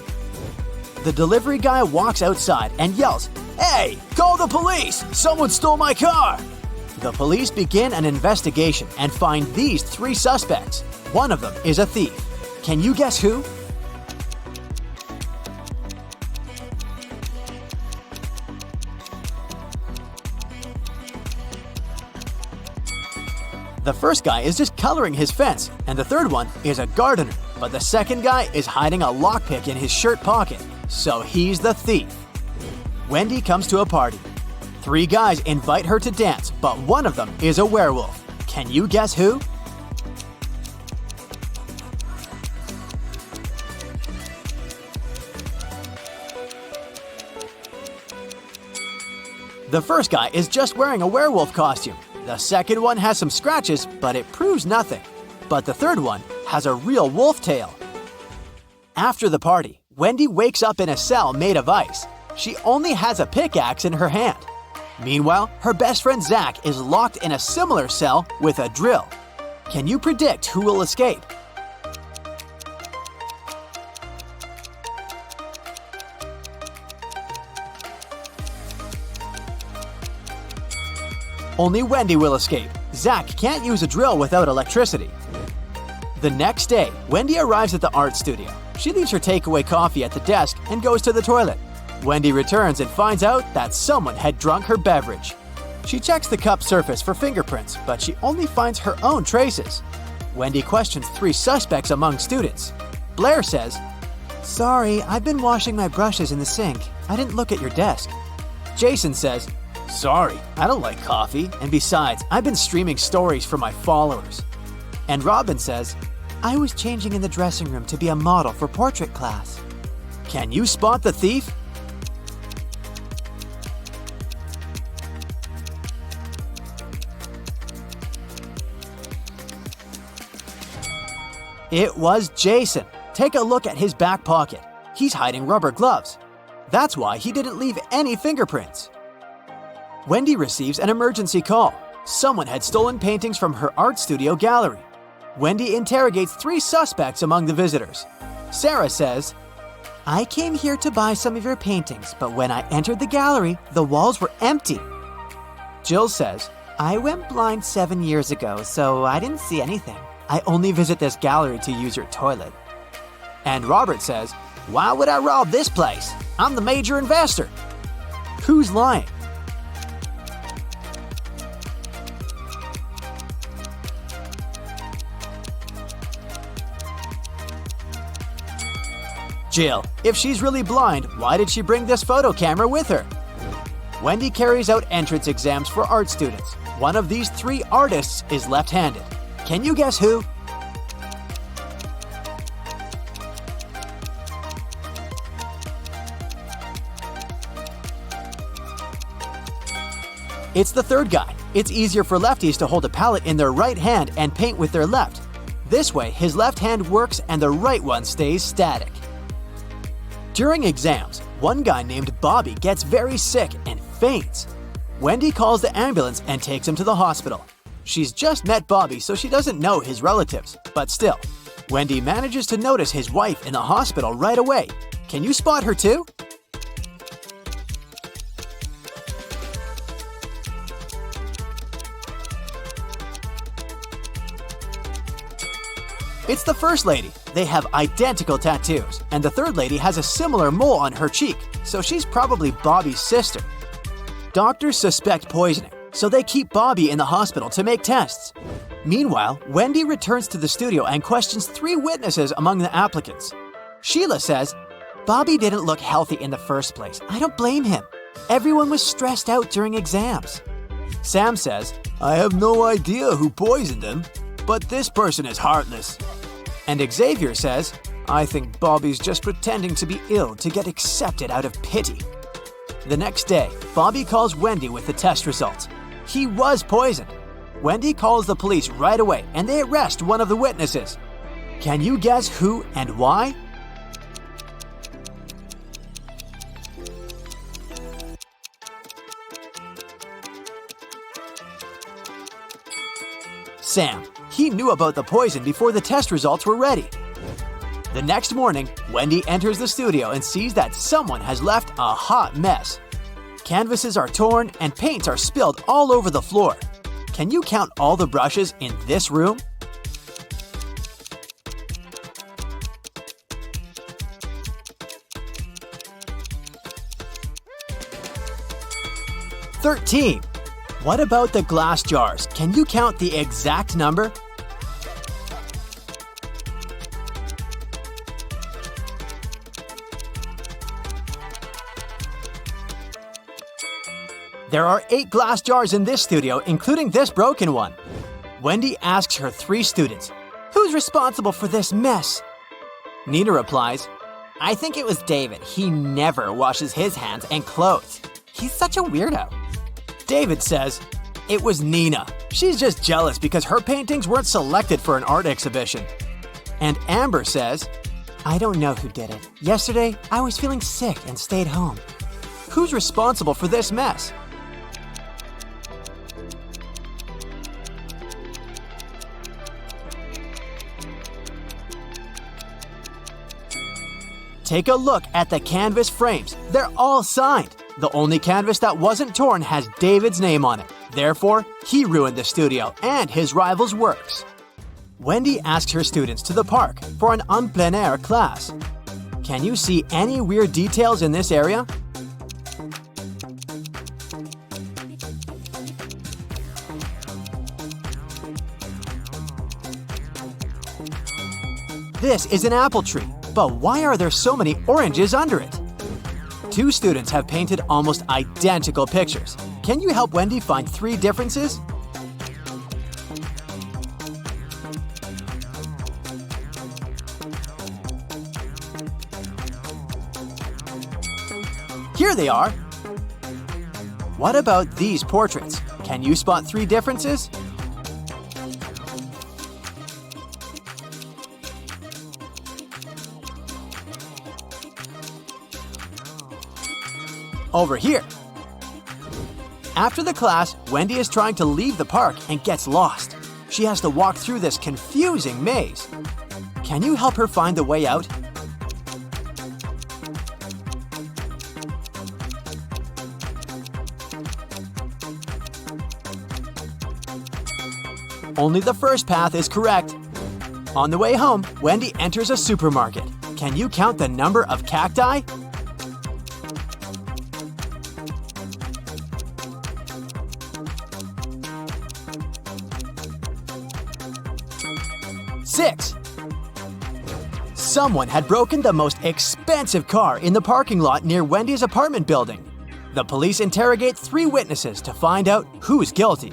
The delivery guy walks outside and yells, Hey, call the police! Someone stole my car! The police begin an investigation and find these 3 suspects. One of them is a thief. Can you guess who? The first guy is just coloring his fence, and the 3rd one is a gardener. But the second guy is hiding a lockpick in his shirt pocket, so he's the thief. Wendy comes to a party. 3 guys invite her to dance, but one of them is a werewolf. Can you guess who? The first guy is just wearing a werewolf costume. The second one has some scratches, but it proves nothing. But the 3rd one has a real wolf tail. After the party, Wendy wakes up in a cell made of ice. She only has a pickaxe in her hand. Meanwhile, her best friend Zach is locked in a similar cell with a drill. Can you predict who will escape? Only Wendy will escape. Zach can't use a drill without electricity. The next day, Wendy arrives at the art studio. She leaves her takeaway coffee at the desk and goes to the toilet. Wendy returns and finds out that someone had drunk her beverage. She checks the cup surface for fingerprints, but she only finds her own traces. Wendy questions 3 suspects among students. Blair says, Sorry, I've been washing my brushes in the sink. I didn't look at your desk. Jason says, Sorry, I don't like coffee, and besides, I've been streaming stories for my followers. And Robin says, I was changing in the dressing room to be a model for portrait class. Can you spot the thief? It was Jason. Take a look at his back pocket. He's hiding rubber gloves. That's why he didn't leave any fingerprints. Wendy receives an emergency call. Someone had stolen paintings from her art studio gallery. Wendy interrogates 3 suspects among the visitors. Sarah says, I came here to buy some of your paintings, but when I entered the gallery, the walls were empty. Jill says, I went blind 7 years ago, so I didn't see anything. I only visit this gallery to use your toilet. And Robert says, Why would I rob this place? I'm the major investor. who's lying? Jill, if she's really blind, why did she bring this photo camera with her? Wendy carries out entrance exams for art students. One of these 3 artists is left-handed. Can you guess who? It's the third guy. It's easier for lefties to hold a palette in their right hand and paint with their left. This way, his left hand works and the right one stays static. During exams, one guy named Bobby gets very sick and faints. Wendy calls the ambulance and takes him to the hospital. She's just met Bobby, so she doesn't know his relatives, but still, Wendy manages to notice his wife in the hospital right away. Can you spot her too? It's the first lady. They have identical tattoos, and the third lady has a similar mole on her cheek, so she's probably Bobby's sister. Doctors suspect poisoning, so they keep Bobby in the hospital to make tests. Meanwhile, Wendy returns to the studio and questions 3 witnesses among the applicants. Sheila says, Bobby didn't look healthy in the first place. I don't blame him. Everyone was stressed out during exams. Sam says, I have no idea who poisoned him, but this person is heartless. And Xavier says, I think Bobby's just pretending to be ill to get accepted out of pity. The next day, Bobby calls Wendy with the test results. He was poisoned. Wendy calls the police right away and they arrest one of the witnesses. Can you guess who and why? Sam. He knew about the poison before the test results were ready. The next morning, Wendy enters the studio and sees that someone has left a hot mess. Canvases are torn and paints are spilled all over the floor. Can you count all the brushes in this room? "13. What about the glass jars? Can you count the exact number? There are 8 glass jars in this studio, including this broken one. Wendy asks her 3 students, "Who's responsible for this mess?" Nina replies, I think it was David. He never washes his hands and clothes. He's such a weirdo. David says, "It was Nina. She's just jealous because her paintings weren't selected for an art exhibition." And Amber says, I don't know who did it. Yesterday, I was feeling sick and stayed home. "Who's responsible for this mess?" Take a look at the canvas frames. They're all signed. The only canvas that wasn't torn has David's name on it. Therefore, he ruined the studio and his rival's works. Wendy asks her students to the park for an en plein air class. Can you see any weird details in this area? This is an apple tree, but why are there so many oranges under it? 2 students have painted almost identical pictures. Can you help Wendy find 3 differences? Here they are. What about these portraits? Can you spot 3 differences? Over here. After the class, Wendy is trying to leave the park and gets lost. She has to walk through this confusing maze. Can you help her find the way out? Only the first path is correct. On the way home, Wendy enters a supermarket. Can you count the number of cacti? Six. Someone had broken the most expensive car in the parking lot near Wendy's apartment building. The police interrogate 3 witnesses to find out who's guilty.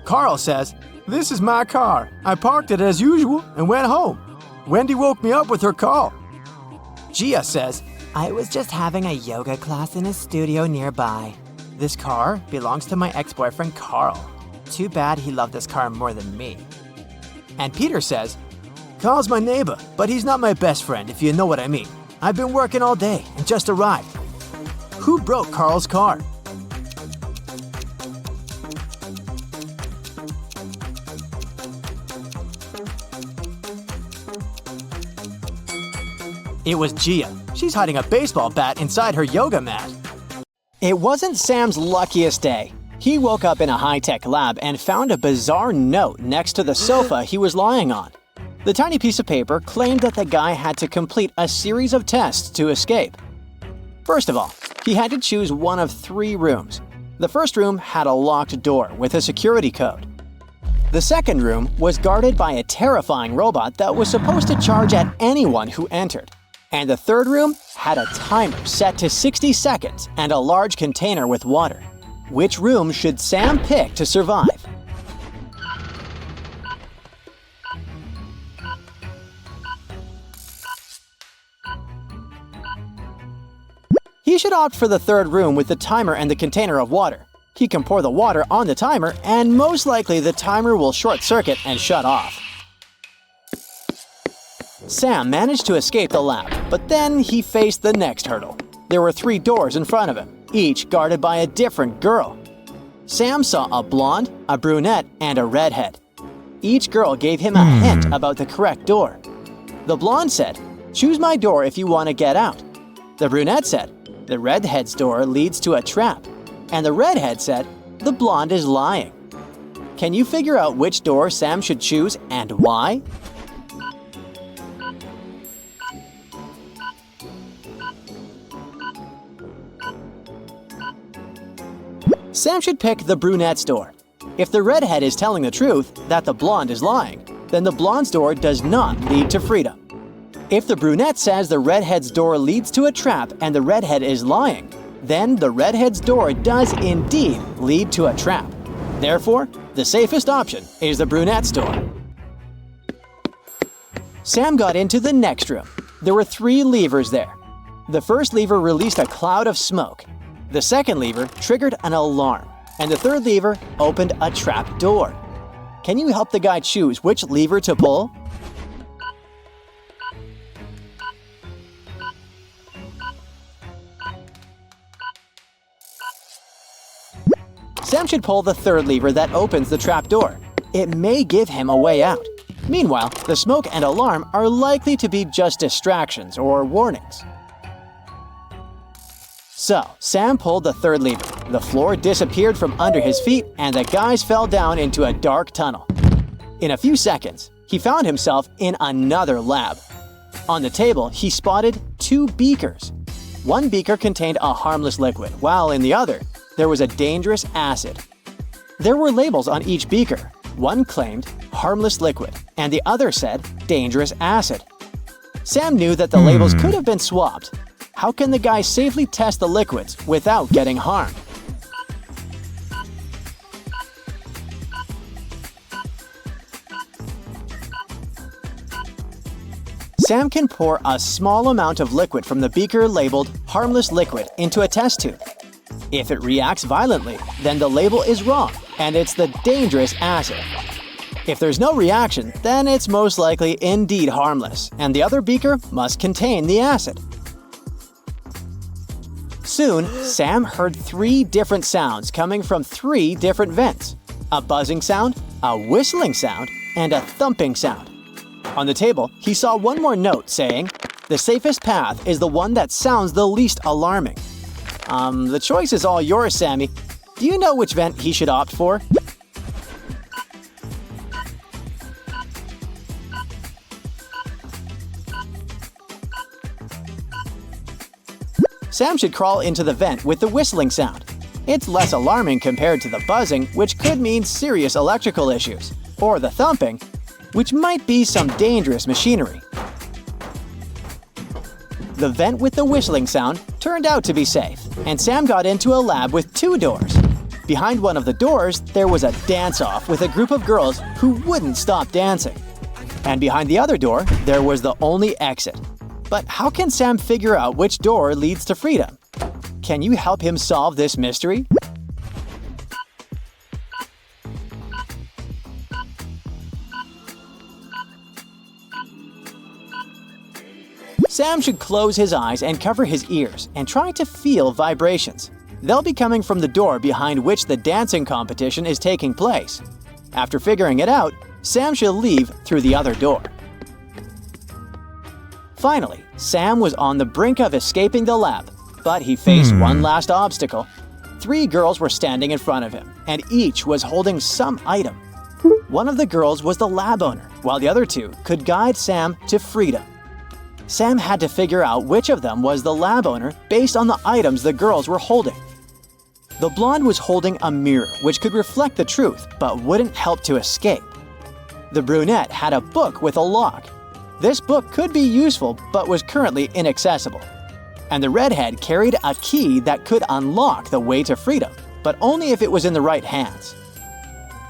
Carl says, "This is my car. I parked it as usual and went home. Wendy woke me up with her call." Gia says, I was just having a yoga class in a studio nearby. "This car belongs to my ex-boyfriend Carl. Too bad he loved this car more than me." And Peter says, "Carl's my neighbor, but he's not my best friend, if you know what I mean. I've been working all day and just arrived." Who broke Carl's car? It was Gia. She's hiding a baseball bat inside her yoga mat. It wasn't Sam's luckiest day. He woke up in a high-tech lab and found a bizarre note next to the sofa he was lying on. The tiny piece of paper claimed that the guy had to complete a series of tests to escape. First of all, he had to choose one of 3 rooms. The first room had a locked door with a security code. The second room was guarded by a terrifying robot that was supposed to charge at anyone who entered. And the third room had a timer set to 60 seconds and a large container with water. Which room should Sam pick to survive? He should opt for the third room with the timer and the container of water. He can pour the water on the timer, and most likely the timer will short-circuit and shut off. Sam managed to escape the lab, but then he faced the next hurdle. There were 3 doors in front of him, each guarded by a different girl. Sam saw a blonde, a brunette, and a redhead. Each girl gave him a hint about the correct door. The blonde said, "Choose my door if you want to get out." The brunette said, "The redhead's door leads to a trap." And the redhead said, "The blonde is lying." Can you figure out which door Sam should choose and why? Sam should pick the brunette's door. If the redhead is telling the truth that the blonde is lying, then the blonde's door does not lead to freedom. If the brunette says the redhead's door leads to a trap and the redhead is lying, then the redhead's door does indeed lead to a trap. Therefore, the safest option is the brunette's door. Sam got into the next room. There were 3 levers there. The first lever released a cloud of smoke. The second lever triggered an alarm, and the third lever opened a trap door. Can you help the guy choose which lever to pull? Sam should pull the third lever that opens the trap door. It may give him a way out. Meanwhile, the smoke and alarm are likely to be just distractions or warnings. So, Sam pulled the third lever. The floor disappeared from under his feet and the guys fell down into a dark tunnel. In a few seconds, he found himself in another lab. On the table, he spotted 2 beakers. One beaker contained a harmless liquid, while in the other, there was a dangerous acid. There were labels on each beaker. One claimed harmless liquid, and the other said dangerous acid. Sam knew that the labels could have been swapped. How can the guy safely test the liquids without getting harmed? Sam can pour a small amount of liquid from the beaker labeled harmless liquid into a test tube. If it reacts violently, then the label is wrong, and it's the dangerous acid. If there's no reaction, then it's most likely indeed harmless, and the other beaker must contain the acid. Soon, Sam heard 3 different sounds coming from 3 different vents. A buzzing sound, a whistling sound, and a thumping sound. On the table, he saw one more note saying, "The safest path is the one that sounds the least alarming." The choice is all yours, Sammy. Do you know which vent he should opt for? Sam should crawl into the vent with the whistling sound. It's less alarming compared to the buzzing, which could mean serious electrical issues, or the thumping, which might be some dangerous machinery. The vent with the whistling sound turned out to be safe, and Sam got into a lab with 2 doors. Behind one of the doors, there was a dance-off with a group of girls who wouldn't stop dancing. And behind the other door, there was the only exit. But how can Sam figure out which door leads to freedom? Can you help him solve this mystery? Sam should close his eyes and cover his ears and try to feel vibrations. They'll be coming from the door behind which the dancing competition is taking place. After figuring it out, Sam should leave through the other door. Finally, Sam was on the brink of escaping the lab, but he faced one last obstacle. 3 girls were standing in front of him, and each was holding some item. One of the girls was the lab owner, while the other 2 could guide Sam to freedom. Sam had to figure out which of them was the lab owner based on the items the girls were holding. The blonde was holding a mirror which could reflect the truth but wouldn't help to escape. The brunette had a book with a lock. This book could be useful but was currently inaccessible. And the redhead carried a key that could unlock the way to freedom, but only if it was in the right hands.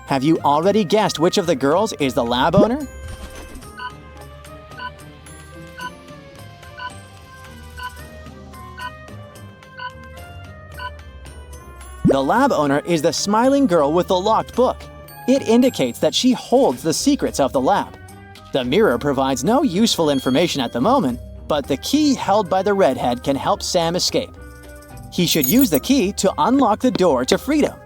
Have you already guessed which of the girls is the lab owner? The lab owner is the smiling girl with the locked book. It indicates that she holds the secrets of the lab. The mirror provides no useful information at the moment, but the key held by the redhead can help Sam escape. He should use the key to unlock the door to freedom.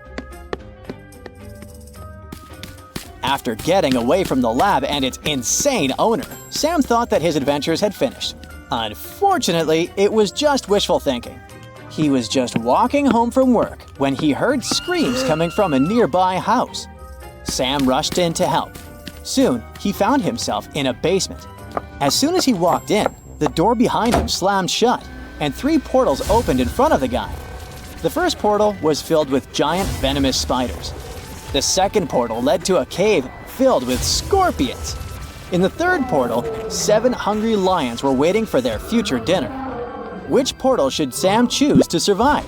After getting away from the lab and its insane owner, Sam thought that his adventures had finished. Unfortunately, it was just wishful thinking. He was just walking home from work when he heard screams coming from a nearby house. Sam rushed in to help. Soon, he found himself in a basement. As soon as he walked in, the door behind him slammed shut, and 3 portals opened in front of the guy. The first portal was filled with giant venomous spiders. The second portal led to a cave filled with scorpions. In the third portal, 7 hungry lions were waiting for their future dinner. Which portal should Sam choose to survive?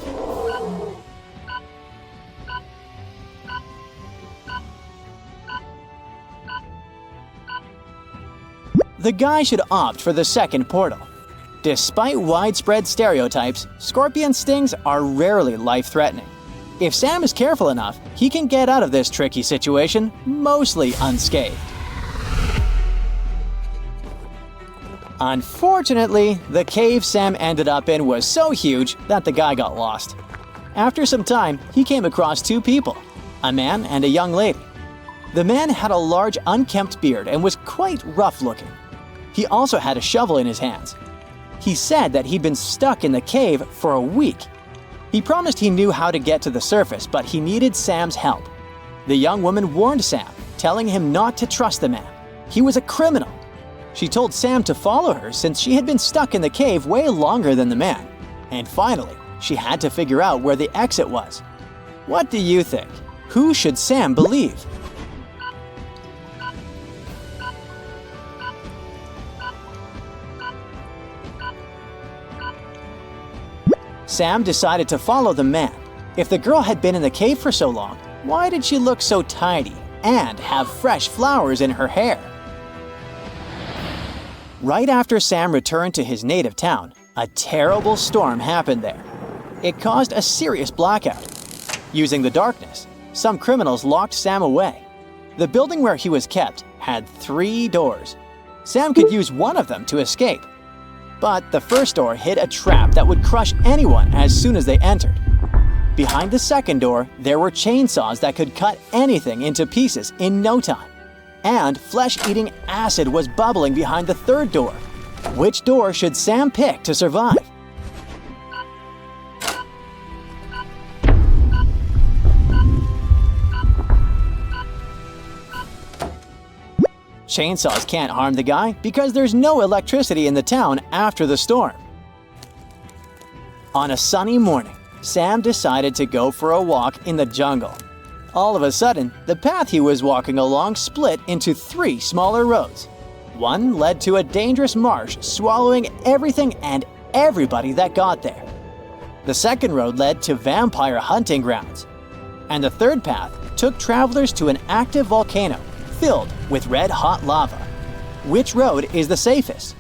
The guy should opt for the second portal. Despite widespread stereotypes, scorpion stings are rarely life-threatening. If Sam is careful enough, he can get out of this tricky situation mostly unscathed. Unfortunately, the cave Sam ended up in was so huge that the guy got lost. After some time, he came across 2 people, a man and a young lady. The man had a large unkempt beard and was quite rough-looking. He also had a shovel in his hands. He said that he'd been stuck in the cave for a week. He promised he knew how to get to the surface, but he needed Sam's help. The young woman warned Sam, telling him not to trust the man. He was a criminal. She told Sam to follow her since she had been stuck in the cave way longer than the man. And finally, she had to figure out where the exit was. What do you think? Who should Sam believe? Sam decided to follow the man. If the girl had been in the cave for so long, why did she look so tidy and have fresh flowers in her hair? Right after Sam returned to his native town, a terrible storm happened there. It caused a serious blackout. Using the darkness, some criminals locked Sam away. The building where he was kept had 3 doors. Sam could use one of them to escape. But the first door hid a trap that would crush anyone as soon as they entered. Behind the second door, there were chainsaws that could cut anything into pieces in no time. And flesh-eating acid was bubbling behind the third door. Which door should Sam pick to survive? Chainsaws can't harm the guy because there's no electricity in the town after the storm. On a sunny morning, Sam decided to go for a walk in the jungle. All of a sudden, the path he was walking along split into 3 smaller roads. One led to a dangerous marsh swallowing everything and everybody that got there. The second road led to vampire hunting grounds. And the third path took travelers to an active volcano filled with red-hot lava. Which road is the safest?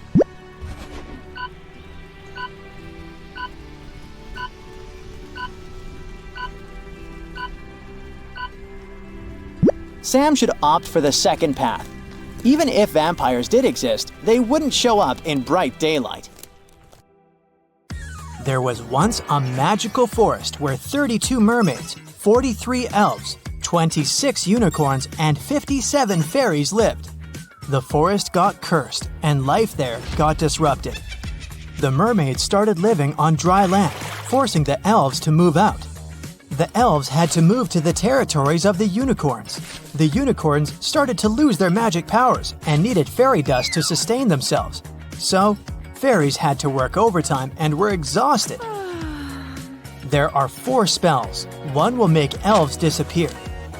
Sam should opt for the second path. Even if vampires did exist, they wouldn't show up in bright daylight. There was once a magical forest where 32 mermaids, 43 elves, 26 unicorns, and 57 fairies lived. The forest got cursed, and life there got disrupted. The mermaids started living on dry land, forcing the elves to move out. The elves had to move to the territories of the unicorns. The unicorns started to lose their magic powers and needed fairy dust to sustain themselves. So, fairies had to work overtime and were exhausted. There are 4 spells. One will make elves disappear.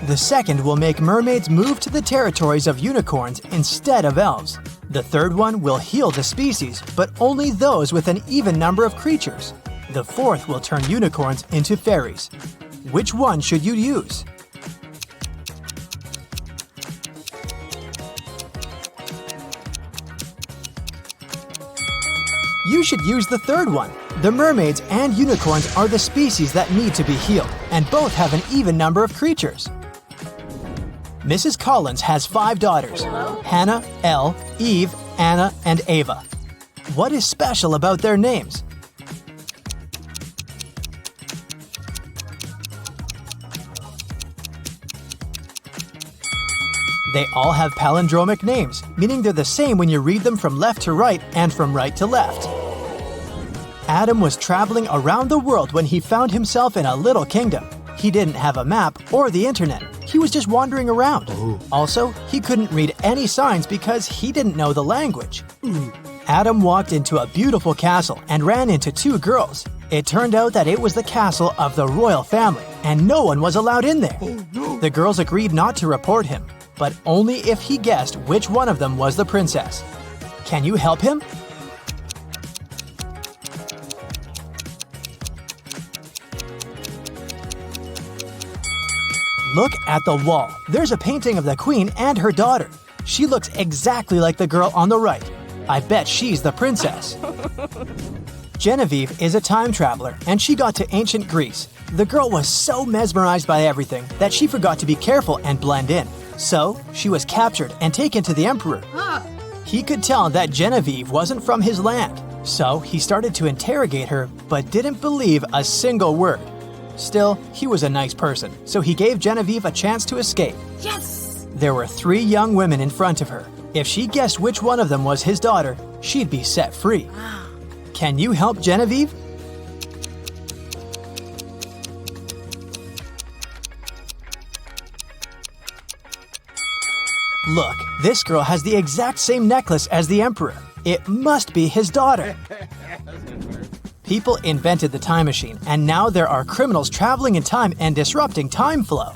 The second will make mermaids move to the territories of unicorns instead of elves. The third one will heal the species, but only those with an even number of creatures. The fourth will turn unicorns into fairies. Which one should you use? You should use the third one. The mermaids and unicorns are the species that need to be healed, and both have an even number of creatures. Mrs. Collins has 5 daughters: Hannah, Elle, Eve, Anna, and Ava. What is special about their names? They all have palindromic names, meaning they're the same when you read them from left to right and from right to left. Adam was traveling around the world when he found himself in a little kingdom. He didn't have a map or the internet. He was just wandering around. Also, he couldn't read any signs because he didn't know the language. Adam walked into a beautiful castle and ran into 2 girls. It turned out that it was the castle of the royal family, and no one was allowed in there. The girls agreed not to report him, but only if he guessed which one of them was the princess. Can you help him? Look at the wall. There's a painting of the queen and her daughter. She looks exactly like the girl on the right. I bet she's the princess. Genevieve is a time traveler, and she got to ancient Greece. The girl was so mesmerized by everything that she forgot to be careful and blend in. So, she was captured and taken to the emperor. He could tell that Genevieve wasn't from his land, so he started to interrogate her but didn't believe a single word. Still, he was a nice person, so he gave Genevieve a chance to escape. Yes! There were 3 young women in front of her. If she guessed which one of them was his daughter, she'd be set free. Can you help Genevieve? Look, this girl has the exact same necklace as the emperor. It must be his daughter. People invented the time machine, and now there are criminals traveling in time and disrupting time flow.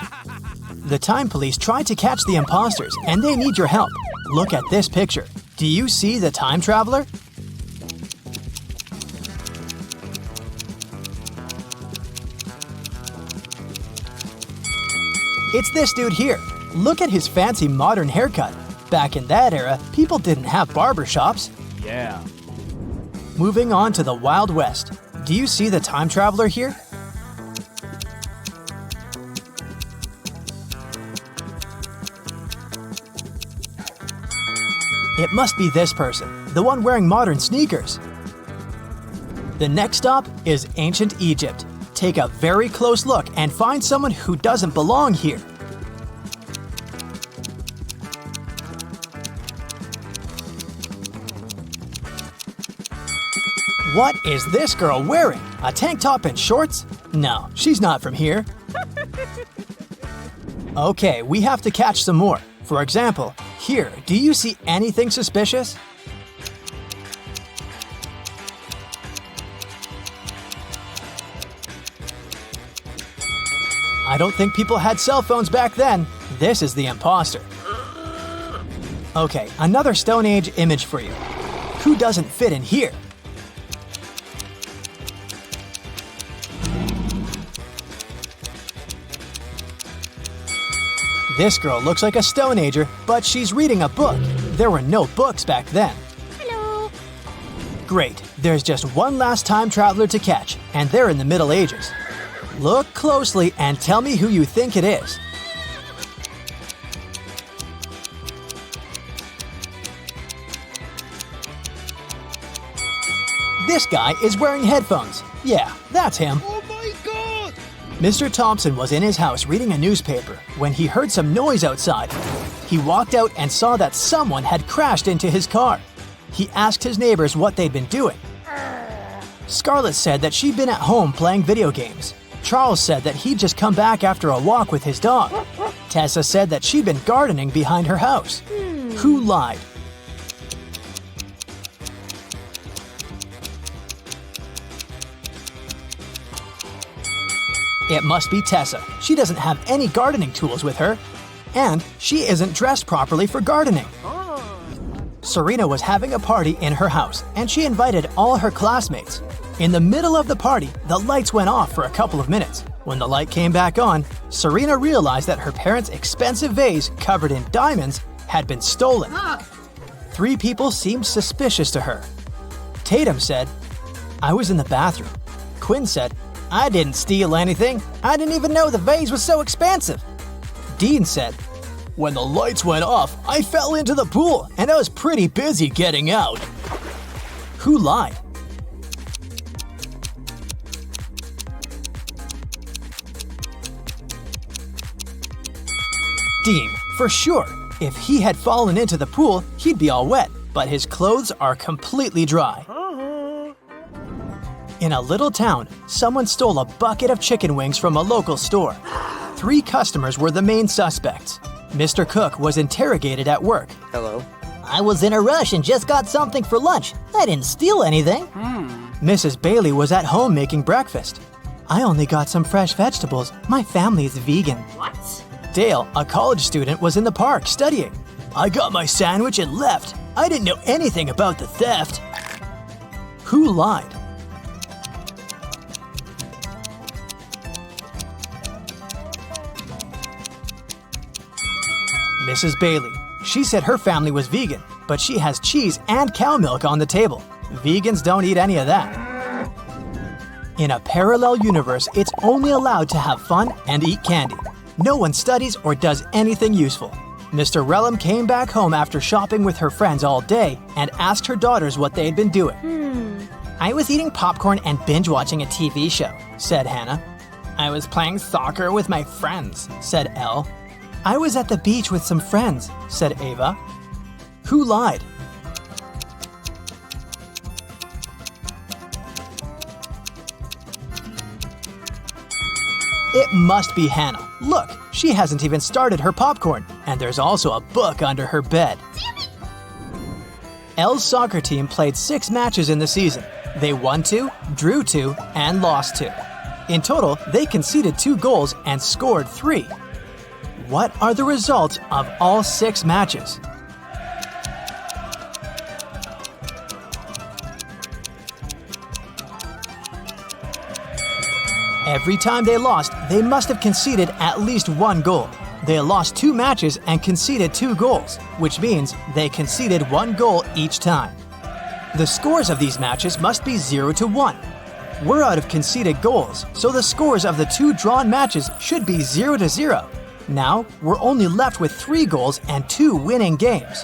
The time police tried to catch the imposters, and they need your help. Look at this picture. Do you see the time traveler? It's this dude here. Look at his fancy modern haircut. Back in that era, people didn't have barber shops. Yeah. Moving on to the Wild West. Do you see the time traveler here? It must be this person, the one wearing modern sneakers. The next stop is ancient Egypt. Take a very close look and find someone who doesn't belong here. What is this girl wearing? A tank top and shorts? No, she's not from here. Okay, we have to catch some more. For example, here, do you see anything suspicious? I don't think people had cell phones back then. This is the imposter. Okay, another Stone Age image for you. Who doesn't fit in here? This girl looks like a Stone Ager, but she's reading a book. There were no books back then. Hello. Great, there's just one last time traveler to catch, and they're in the Middle Ages. Look closely and tell me who you think it is. This guy is wearing headphones. Yeah, that's him. Oh my god! Mr. Thompson was in his house reading a newspaper when he heard some noise outside. He walked out and saw that someone had crashed into his car. He asked his neighbors what they'd been doing. Scarlett said that she'd been at home playing video games. Charles said that he'd just come back after a walk with his dog. Tessa said that she'd been gardening behind her house. Who lied? It must be Tessa. She doesn't have any gardening tools with her. And she isn't dressed properly for gardening. Serena was having a party in her house, and she invited all her classmates. In the middle of the party, the lights went off for a couple of minutes. When the light came back on, Serena realized that her parents' expensive vase covered in diamonds had been stolen. 3 people seemed suspicious to her. Tatum said, "I was in the bathroom." Quinn said, "I didn't steal anything. I didn't even know the vase was so expensive." Dean said, "When the lights went off, I fell into the pool and I was pretty busy getting out." Who lied? Dean, for sure. If he had fallen into the pool, he'd be all wet, but his clothes are completely dry. In a little town, someone stole a bucket of chicken wings from a local store. 3 customers were the main suspects. Mr. Cook was interrogated at work. Hello. I was in a rush and just got something for lunch. I didn't steal anything. Mrs. Bailey was at home making breakfast. I only got some fresh vegetables. My family is vegan. What? Dale, a college student, was in the park studying. I got my sandwich and left. I didn't know anything about the theft. Who lied? Mrs. Bailey. She said her family was vegan, but she has cheese and cow milk on the table. Vegans don't eat any of that. In a parallel universe, it's only allowed to have fun and eat candy. No one studies or does anything useful. Mr. Relham came back home after shopping with her friends all day and asked her daughters what they'd been doing. I was eating popcorn and binge watching a TV show, said Hannah. I was playing soccer with my friends, said Elle. I was at the beach with some friends, said Ava. Who lied? It must be Hannah. Look, she hasn't even started her popcorn, and there's also a book under her bed. Elle's soccer team played 6 matches in the season. They won 2, drew 2, and lost 2. In total, they conceded 2 goals and scored 3. What are the results of all 6 matches? Every time they lost, they must have conceded at least 1 goal. They lost 2 matches and conceded 2 goals, which means they conceded 1 goal each time. The scores of these matches must be 0-1. We're out of conceded goals, so the scores of the 2 drawn matches should be 0-0. Now, we're only left with 3 goals and 2 winning games.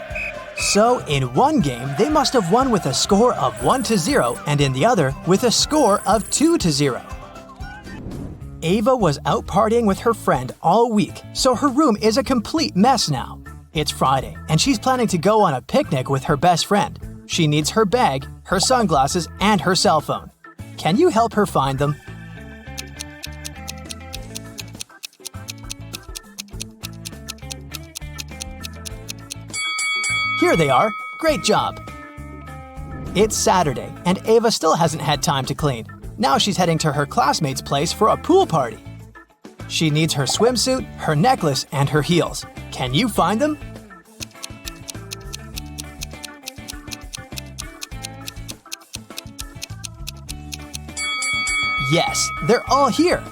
So, in one game, they must have won with a score of 1-0, and in the other, with a score of 2-0. Ava was out partying with her friend all week, so her room is a complete mess now. It's Friday, and she's planning to go on a picnic with her best friend. She needs her bag, her sunglasses, and her cell phone. Can you help her find them? Here they are. Great job. It's Saturday, and Ava still hasn't had time to clean. Now she's heading to her classmate's place for a pool party. She needs her swimsuit, her necklace, and her heels. Can you find them? Yes, they're all here.